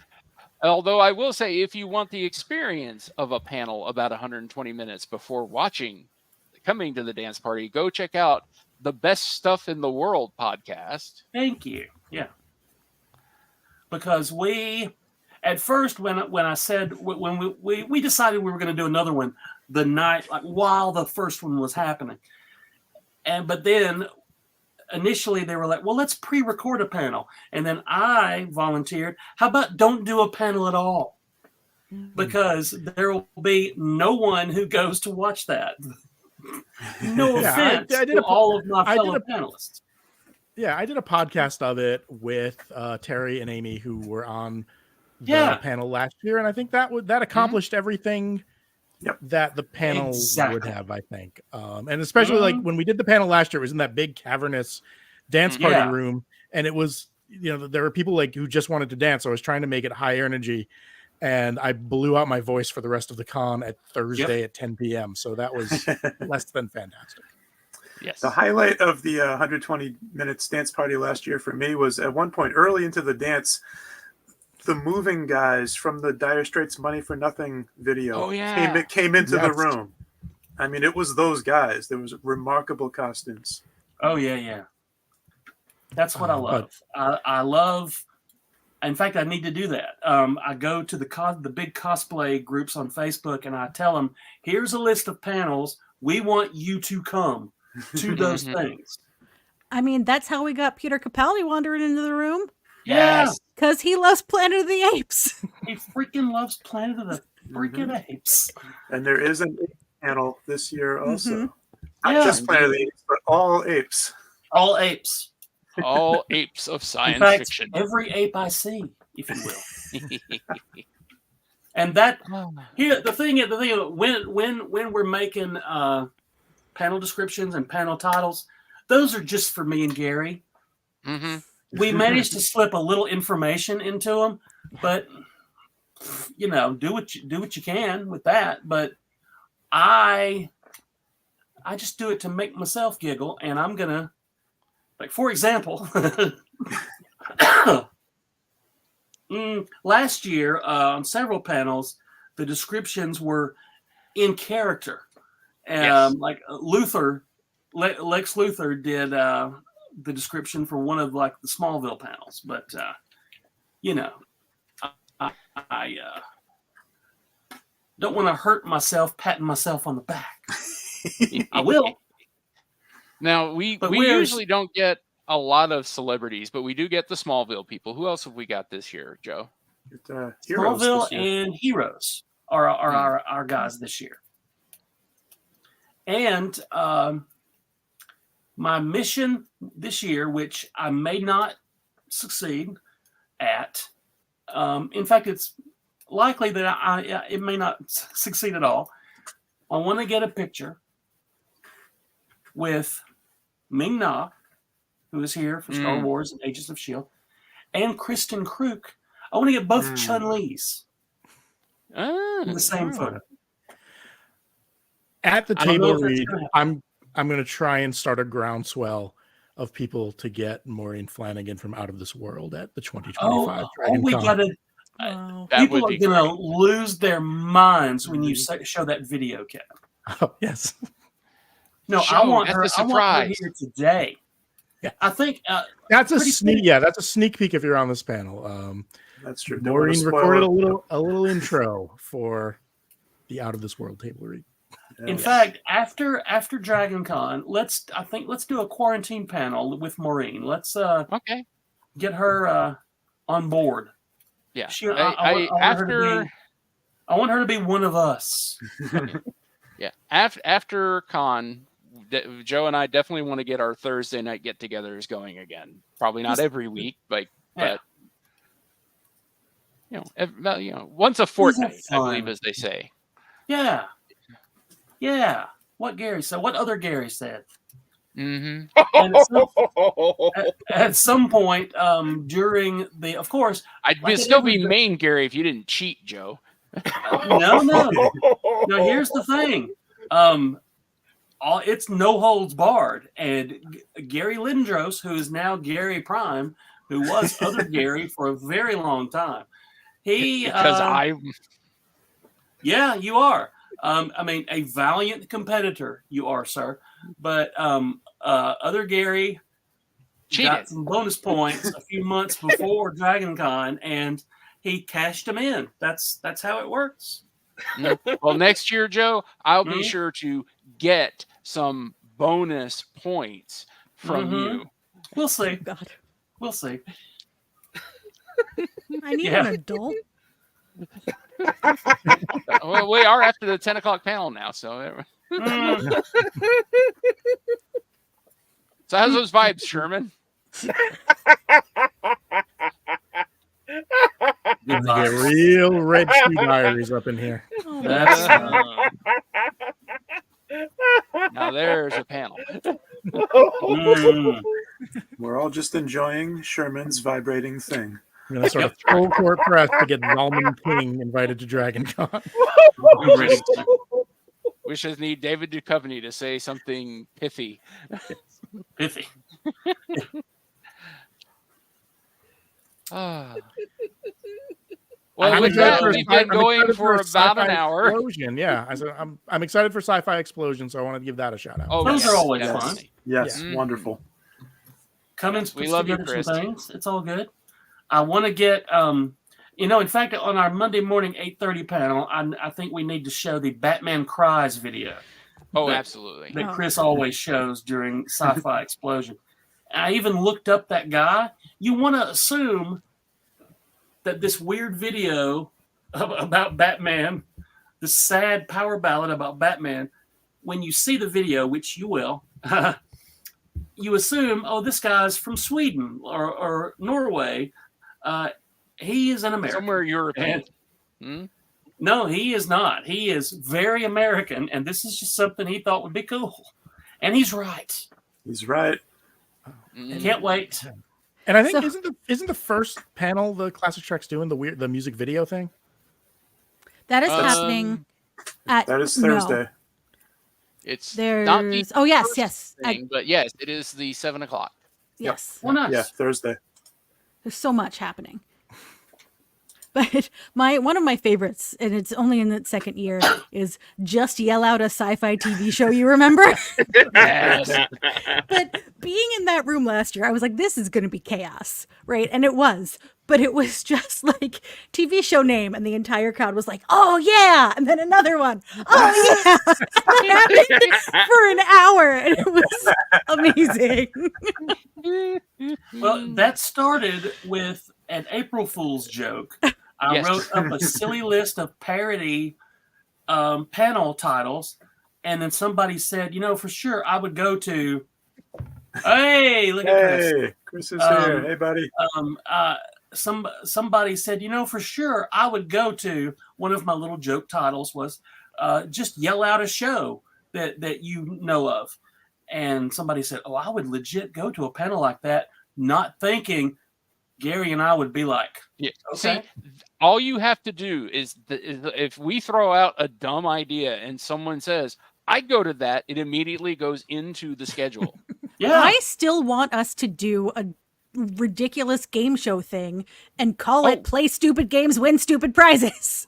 Although I will say, if you want the experience of a panel about 120 minutes before coming to the dance party, go check out the Best Stuff in the World podcast. Thank you. Yeah. Because at first, when I said, when we decided we were going to do another one the night, like while the first one was happening. But then initially they were like, well, let's pre-record a panel. And then I volunteered, how about don't do a panel at all? Because there will be no one who goes to watch that. No offense to all of my fellow panelists. Yeah, I did a podcast of it with Terry and Amy, who were on the panel last year, and I think that accomplished everything that the panel would have, I think. And especially like when we did the panel last year, it was in that big cavernous dance party room, and it was, there were people like who just wanted to dance. So I was trying to make it high energy. And I blew out my voice for the rest of the con at Thursday at 10 p.m. So that was less than fantastic. Yes. The highlight of the 120 minutes dance party last year for me was at one point early into the dance, the moving guys from the Dire Straits Money for Nothing video came into the room. I mean, it was those guys. There was remarkable costumes. Oh, yeah. That's what I love. I love In fact, I need to do that. I go to the big cosplay groups on Facebook, and I tell them, here's a list of panels. We want you to come to those things. I mean, that's how we got Peter Capaldi wandering into the room. Yes. Because he loves Planet of the Apes. He freaking loves Planet of the freaking Apes. And there is an ape panel this year also. Not Yeah. just Planet of the Apes, but all apes. All apes. All apes of science In fact, fiction. every ape I see, if you will. And that here, the thing when we're making panel descriptions and panel titles, those are just for me and Gary. Mm-hmm. We managed to slip a little information into them, but you know, do what you can with that. But I just do it to make myself giggle, and I'm gonna, like, for example, last year on several panels, the descriptions were in character. Like Lex Luthor did the description for one of like the Smallville panels, but you know, I don't want to hurt myself patting myself on the back. I will. Now we usually don't get a lot of celebrities, but we do get the Smallville people. Who else have we got this year, Joe? Smallville and Heroes are our guys this year. And my mission this year, which I may not succeed at, in fact, it's likely that it may not succeed at all. I want to get a picture with Ming-Na, who is here for Star Wars and Agents of S.H.I.E.L.D., and Kristen Kruk. I want to get both Chun-Li's in the same photo. At the table read, I'm going to try and start a groundswell of people to get Maureen Flanagan from Out of This World at the 2025 Dragon we Con. got to. People are going to lose their minds when you show that video, Kevin. Oh, yes. No, I want her here today. Yeah. I think that's a sneak. Yeah, that's a sneak peek if you're on this panel. That's true. Maureen recorded a little intro for the Out of This World table read. In fact, after Dragon Con, let's do a quarantine panel with Maureen. Let's get her on board. Yeah. I want her to be one of us. Yeah. After Con, Joe and I definitely want to get our Thursday night get-togethers going again. Probably not every week, but once a fortnight, I believe, as they say. Yeah. Yeah. What Gary said. What other Gary said. Mm-hmm. And at some point during the, of course, I'd still be main Gary if you didn't cheat, Joe. No. Now here's the thing. It's no holds barred, and Gary Lindros, who is now Gary Prime, who was other Gary for a very long time. Yeah, you are. I mean, a valiant competitor, you are, sir. But other Gary got some bonus points a few months before Dragon Con, and he cashed them in. That's how it works. Well, next year, Joe, I'll be sure to get some bonus points from you. We'll see. Oh, God. We'll see. I need an adult. Well, we are after the 10 o'clock panel now, so. So how's those vibes, Sherman? Get real Red Shoe Diaries up in here. Now there's a panel. We're all just enjoying Sherman's vibrating thing. I'm going to sort of full court press to get Zalman King invited to Dragon Con. We should need David Duchovny to say something pithy. Pithy. Well, with that, we've been going for about an hour. Explosion. Yeah, I'm excited for Sci-Fi Explosion, so I want to give that a shout out. Oh, those are always fun. Yes, wonderful. Cummins, we love you, Chris. Things. It's all good. I want to get, in fact, on our Monday morning 8:30 panel, I think we need to show the Batman Cries video. Oh, that- absolutely. That Chris always shows during Sci-Fi Explosion. I even looked up that guy. You want to assume that this weird video about Batman, this sad power ballad about Batman, when you see the video, which you will, you assume, oh, this guy's from Sweden or Norway. He is an American. Somewhere European. No, he is not. He is very American, and this is just something he thought would be cool. And he's right. He's right. Can't wait. And I think isn't the first panel the Classic Track's doing the music video thing? That is happening at That is Thursday. It's There's not the yes. thing, but yes, it is the 7 o'clock. Yes. Well, nice. Yeah, Thursday. There's so much happening. But one of my favorites, and it's only in its second year, is Just Yell Out a Sci-Fi TV show you remember? Yes. But being in that room last year, I was like, this is going to be chaos, right? And it was. But it was just like TV show name, and the entire crowd was like, oh, yeah! And then another one, oh, yeah! That happened for an hour, and it was amazing. Well, that started with an April Fool's joke. I Yes. wrote up a silly list of parody panel titles, and then somebody said, for sure I would go to. Hey, look at Chris. Hey, Chris is here. Hey, buddy. Somebody said, for sure I would go to. One of my little joke titles was just yell out a show that you know of. And somebody said, oh, I would legit go to a panel like that, not thinking Gary and I would be like, Yeah. okay. See, all you have to do is if we throw out a dumb idea and someone says, I'd go to that, it immediately goes into the schedule. Yeah. I still want us to do a ridiculous game show thing and call it Play Stupid Games, Win Stupid Prizes.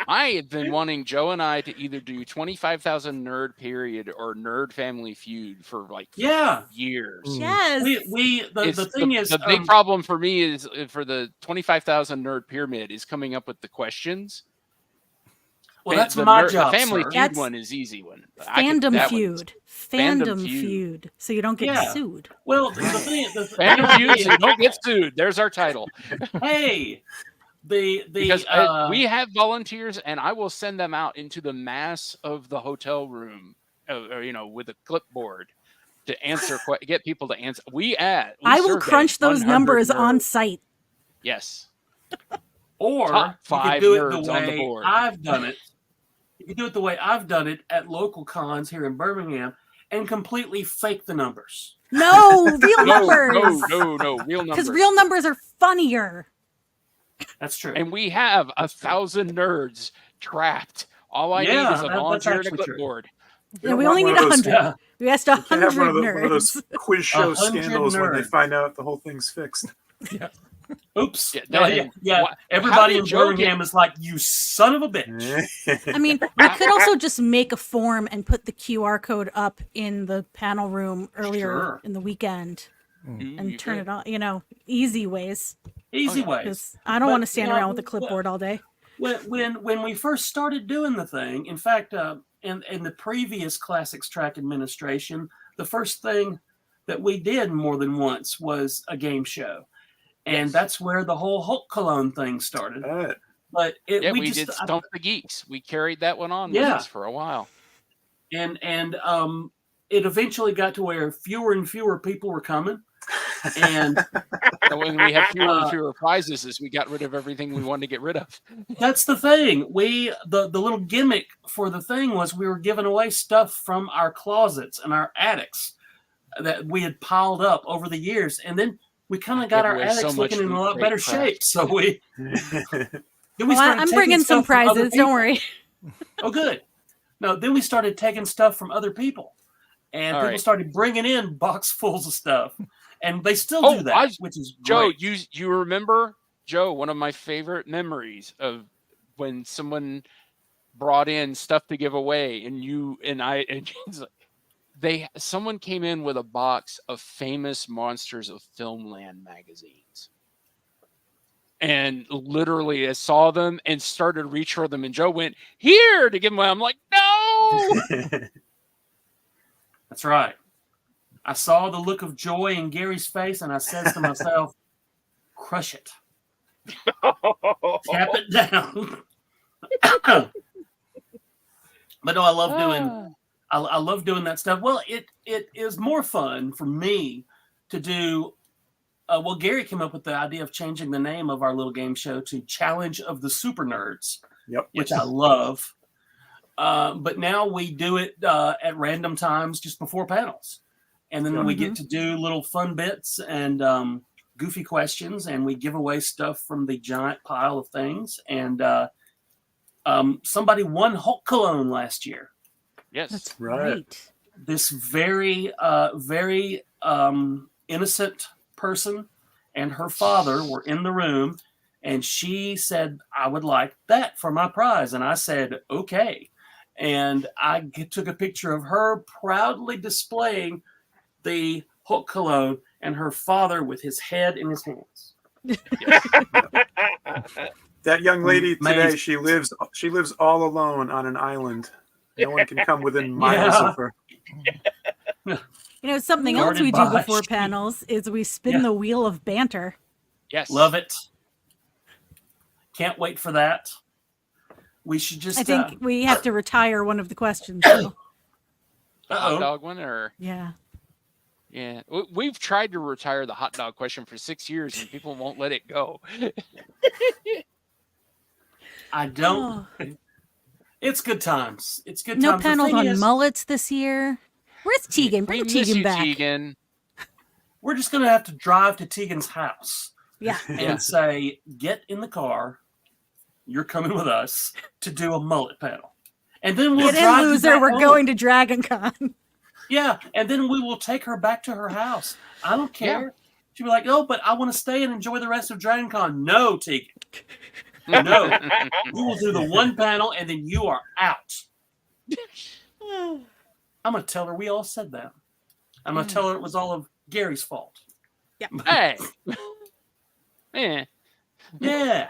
I have been wanting Joe and I to either do 25,000 Nerd Period or Nerd Family Feud for years. Yes. The thing is, the big problem for me is for the 25,000 Nerd Pyramid is coming up with the questions. well, that's my job. The Family sir. Feud That's one is easy one. Fandom feud. Fandom Fandom feud. feud. So you don't get Yeah. sued. Well, the thing, Fandom Feud, so you don't get sued. There's our title. hey, Because we have volunteers, and I will send them out into the mass of the hotel room, with a clipboard to answer, get people to answer. I will crunch those numbers on site. Yes. or Top you could 5 do it nerds the on the way board. I've done it. You can do it the way I've done it at local cons here in Birmingham and completely fake the numbers. No, real numbers. No, real numbers. Because real numbers are funnier. That's true. And we have 1,000 nerds trapped. All I need is a volunteer and a actually true. clipboard. Yeah, we only need 100. Yeah. We asked You can't 100 have one of nerds. those quiz show 100 scandals when they nerds. find out the whole thing's fixed. Oops. Yeah, Yeah. how Everybody did in Joe Birmingham is like, you son of a bitch. I mean, we could also just make a form and put the QR code up in the panel room earlier in the weekend and turn it on. Easy ways. Easy ways. 'Cause I don't But, want to stand around with a clipboard all day. When we first started doing the thing, in fact, in the previous Classics Track administration, the first thing that we did more than once was a game show. And that's where the whole Hulk Cologne thing started. All right. But we did Stump the Geeks. We carried that one on with us for a while. And it eventually got to where fewer and fewer people were coming. And when we have fewer and fewer prizes, as we got rid of everything we wanted to get rid of. That's the thing. The little gimmick for the thing was we were giving away stuff from our closets and our attics that we had piled up over the years. And then we kind of got our attics looking in a lot better shape. So I'm bringing some prizes. Don't worry. Oh, good. No, then we started taking stuff from other people. And people started bringing in boxfuls of stuff. And they still do that, which is Joe, great. you remember, Joe, one of my favorite memories of when someone brought in stuff to give away, and you and I, and someone came in with a box of famous Monsters of Filmland magazines. And literally I saw them and started to reach for them, and Joe went, "Here," to give them away. I'm like, no. That's right. I saw the look of joy in Gary's face, and I says to myself, crush it. Tap it down. But no, I love doing that stuff. Well, it is more fun for me to do. Well, Gary came up with the idea of changing the name of our little game show to Challenge of the Super Nerds, which I love. But now we do it at random times just before panels. And then we get to do little fun bits and goofy questions, and we give away stuff from the giant pile of things. And somebody won Hulk Cologne last year. Yes. That's Right. right. This very innocent person and her father were in the room, and she said, "I would like that for my prize." And I said, "Okay." And I took a picture of her proudly displaying the Hulk Cologne and her father with his head in his hands. That young lady today, Amazing. she lives all alone on an island. No one can come within miles of her. You know, something else Guarded we do by before sheep. panels is we spin the wheel of banter. Yes. Love it. Can't wait for that. We should just. I think we have to retire one of the questions. Though. The hot dog one, or Yeah. yeah, we've tried to retire the hot dog question for 6 years, and people won't let it go. I don't. It's good times. It's good No times. The panels thing on is, mullets this year. Where's Tegan? Bring We miss Tegan you, back. Tegan. we're just going to have to drive to Tegan's house Yeah. and say, "Get in the car. You're coming with us to do a mullet panel." And then we'll Get drive in, you loser. back We're home. going to Dragon Con. Yeah, and then we will take her back to her house. I don't care. She'll be like, "Oh, but I want to stay and enjoy the rest of Dragon Con." No, Tegan. No. We will do the one panel, and then you are out. I'm going to tell her we all said that. I'm going to tell her it was all of Gary's fault. Hey. Yeah. Yeah.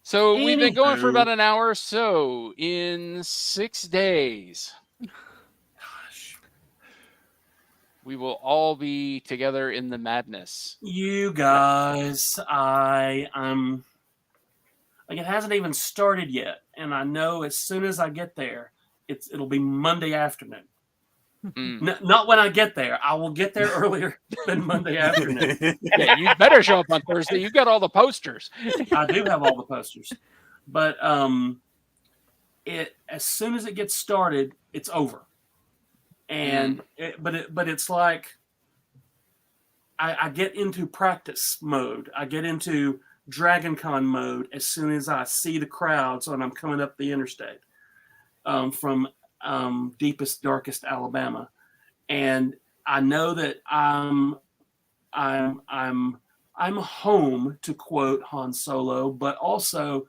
So we've been going for Anywho. about an hour or so. In 6 days, we will all be together in the madness. You guys, I'm like, it hasn't even started yet, and I know as soon as I get there, it'll be Monday afternoon. Not when I get there. I will get there earlier than Monday afternoon. Yeah, you better show up on Thursday. You've got all the posters. I do have all the posters, but as soon as it gets started, it's over. And but it's like I get into practice mode. I get into Dragon Con mode as soon as I see the crowds when I'm coming up the interstate from deepest, darkest Alabama, and I know that I'm home, to quote Han Solo, but also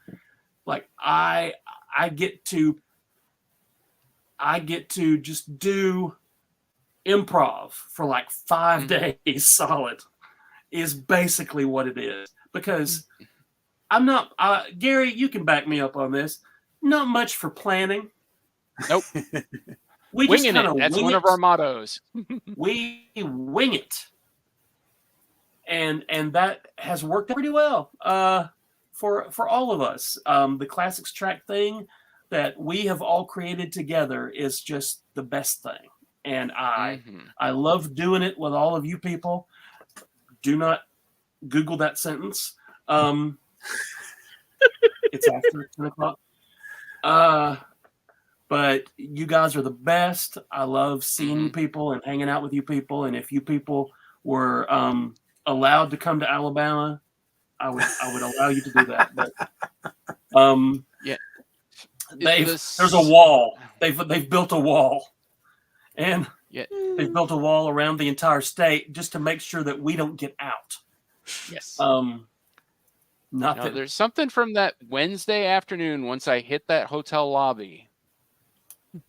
like I get to just do improv for like 5 days solid is basically what it is, because I'm not Gary, you can back me up on this, not much for planning. Nope. We Winging just it. That's wing one of our mottos. We wing it, and that has worked pretty well for all of us. The Classics Track thing that we have all created together is just the best thing, and I love doing it with all of you people. Do not Google that sentence. It's after 10 o'clock. But you guys are the best. I love seeing you people and hanging out with you people. And if you people were allowed to come to Alabama, I would allow you to do that. But there's a wall. They've built a wall, and they've built a wall around the entire state just to make sure that we don't get out. Yes. There's something from that Wednesday afternoon once I hit that hotel lobby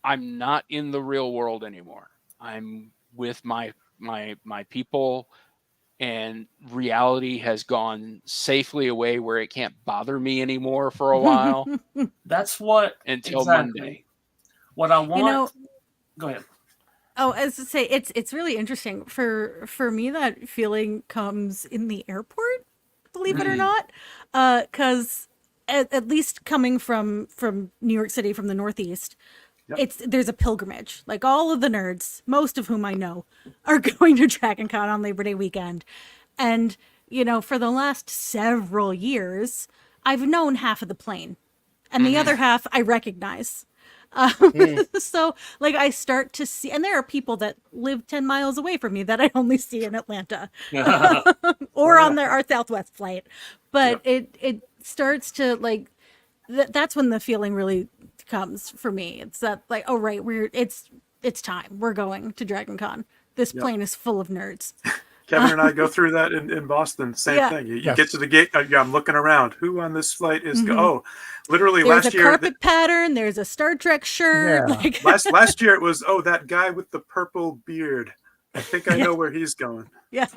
I'm not in the real world anymore. I'm with my people, and reality has gone safely away where it can't bother me anymore for a while That's what until exactly. Monday. What I want. You know, go ahead. oh, as I say, it's really interesting. For me, that feeling comes in the airport, believe it or not, because at least coming from New York City, from the Northeast, Yep. there's a pilgrimage. Like all of the nerds, most of whom I know, are going to Dragon Con on Labor Day weekend, and for the last several years, I've known half of the plane, and the other half I recognize. So like I start to see, and there are people that live 10 miles away from me that I only see in Atlanta or on our Southwest flight. But it starts to like, that's when the feeling really comes for me. It's that like, oh right, it's time. We're going to Dragon Con. This plane is full of nerds. Kevin and I go through that in Boston. Same thing. You get to the gate. I'm looking around. Who on this flight is? Oh, literally There's last a year. carpet pattern. There's a Star Trek shirt. Yeah. Like, last year it was that guy with the purple beard. I think I know where he's going. yeah.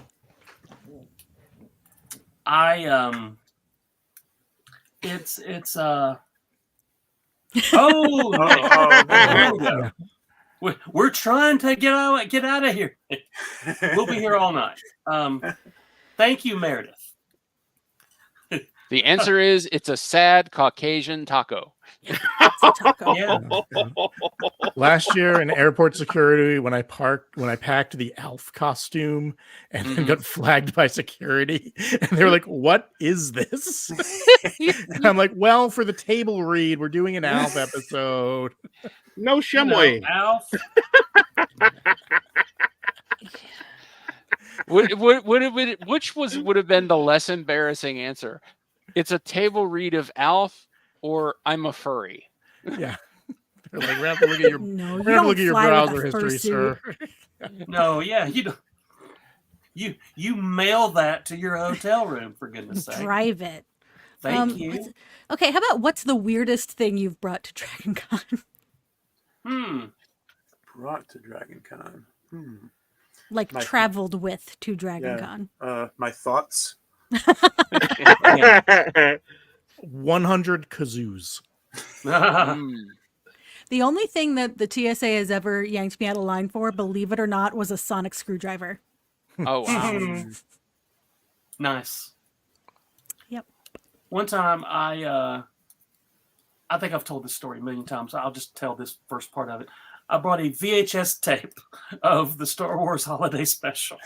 It's there we go. We're trying to get out of here. We'll be here all night. Thank you, Meredith. The answer is it's a sad Caucasian taco. Yeah. Last year in airport security, when I packed the Alf costume and then got flagged by security, and they were like, "What is this?" And I'm like, "Well, for the table read, we're doing an Alf episode." No Shumway. Alf. Which would have been the less embarrassing answer? It's a table read of Alf, or I'm a furry. Yeah. They're like, we have to look at your, No, we have to look at your fly with browser a history, sir. No, yeah, you mail that to your hotel room, for goodness sake. Drive it. Thank you. Okay, how about what's the weirdest thing you've brought to Dragon Con? Brought to Dragon Con. Like traveled with to Dragon Con. My thoughts. 100 kazoos. The only thing that the TSA has ever yanked me out of line for, believe it or not, was a sonic screwdriver. Oh, wow. Nice. Yep. One time, I think I've told this story a million times. I'll just tell this first part of it. I brought a VHS tape of the Star Wars Holiday Special.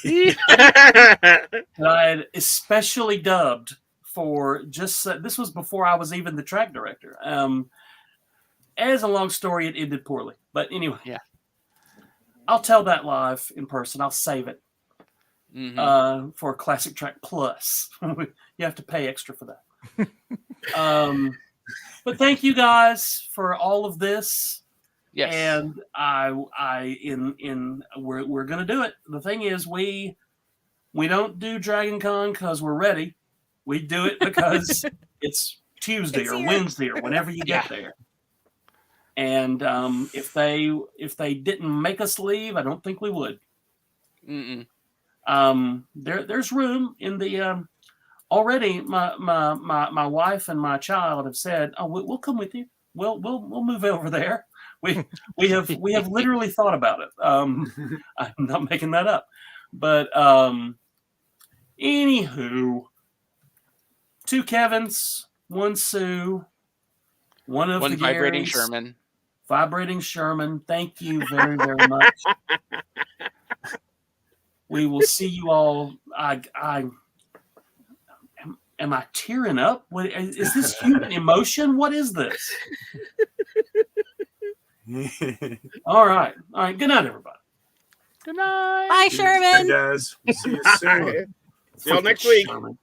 that I had especially dubbed for this was before I was even the track director. As a long story, it ended poorly. But anyway, I'll tell that live in person. I'll save it for Classic Track Plus. You have to pay extra for that. But thank you guys for all of this. Yes. And we're gonna do it. The thing is, we don't do Dragon Con because we're ready. We do it because it's Tuesday or Wednesday or whenever you get there. And if they didn't make us leave, I don't think we would. There's room in the already. My wife and my child have said, "Oh, we'll come with you. We'll move over there." We have literally thought about it. I'm not making that up. But anywho, 2 Kevins, 1 Sue, one of the vibrating Garys, Sherman. Vibrating Sherman. Thank you very, very much. We will see you all. Am I tearing up? What is this human emotion? What is this? All right. Good night, everybody. Good night. Bye, Sherman. Hey guys. See you soon. See y'all next week. Sherman.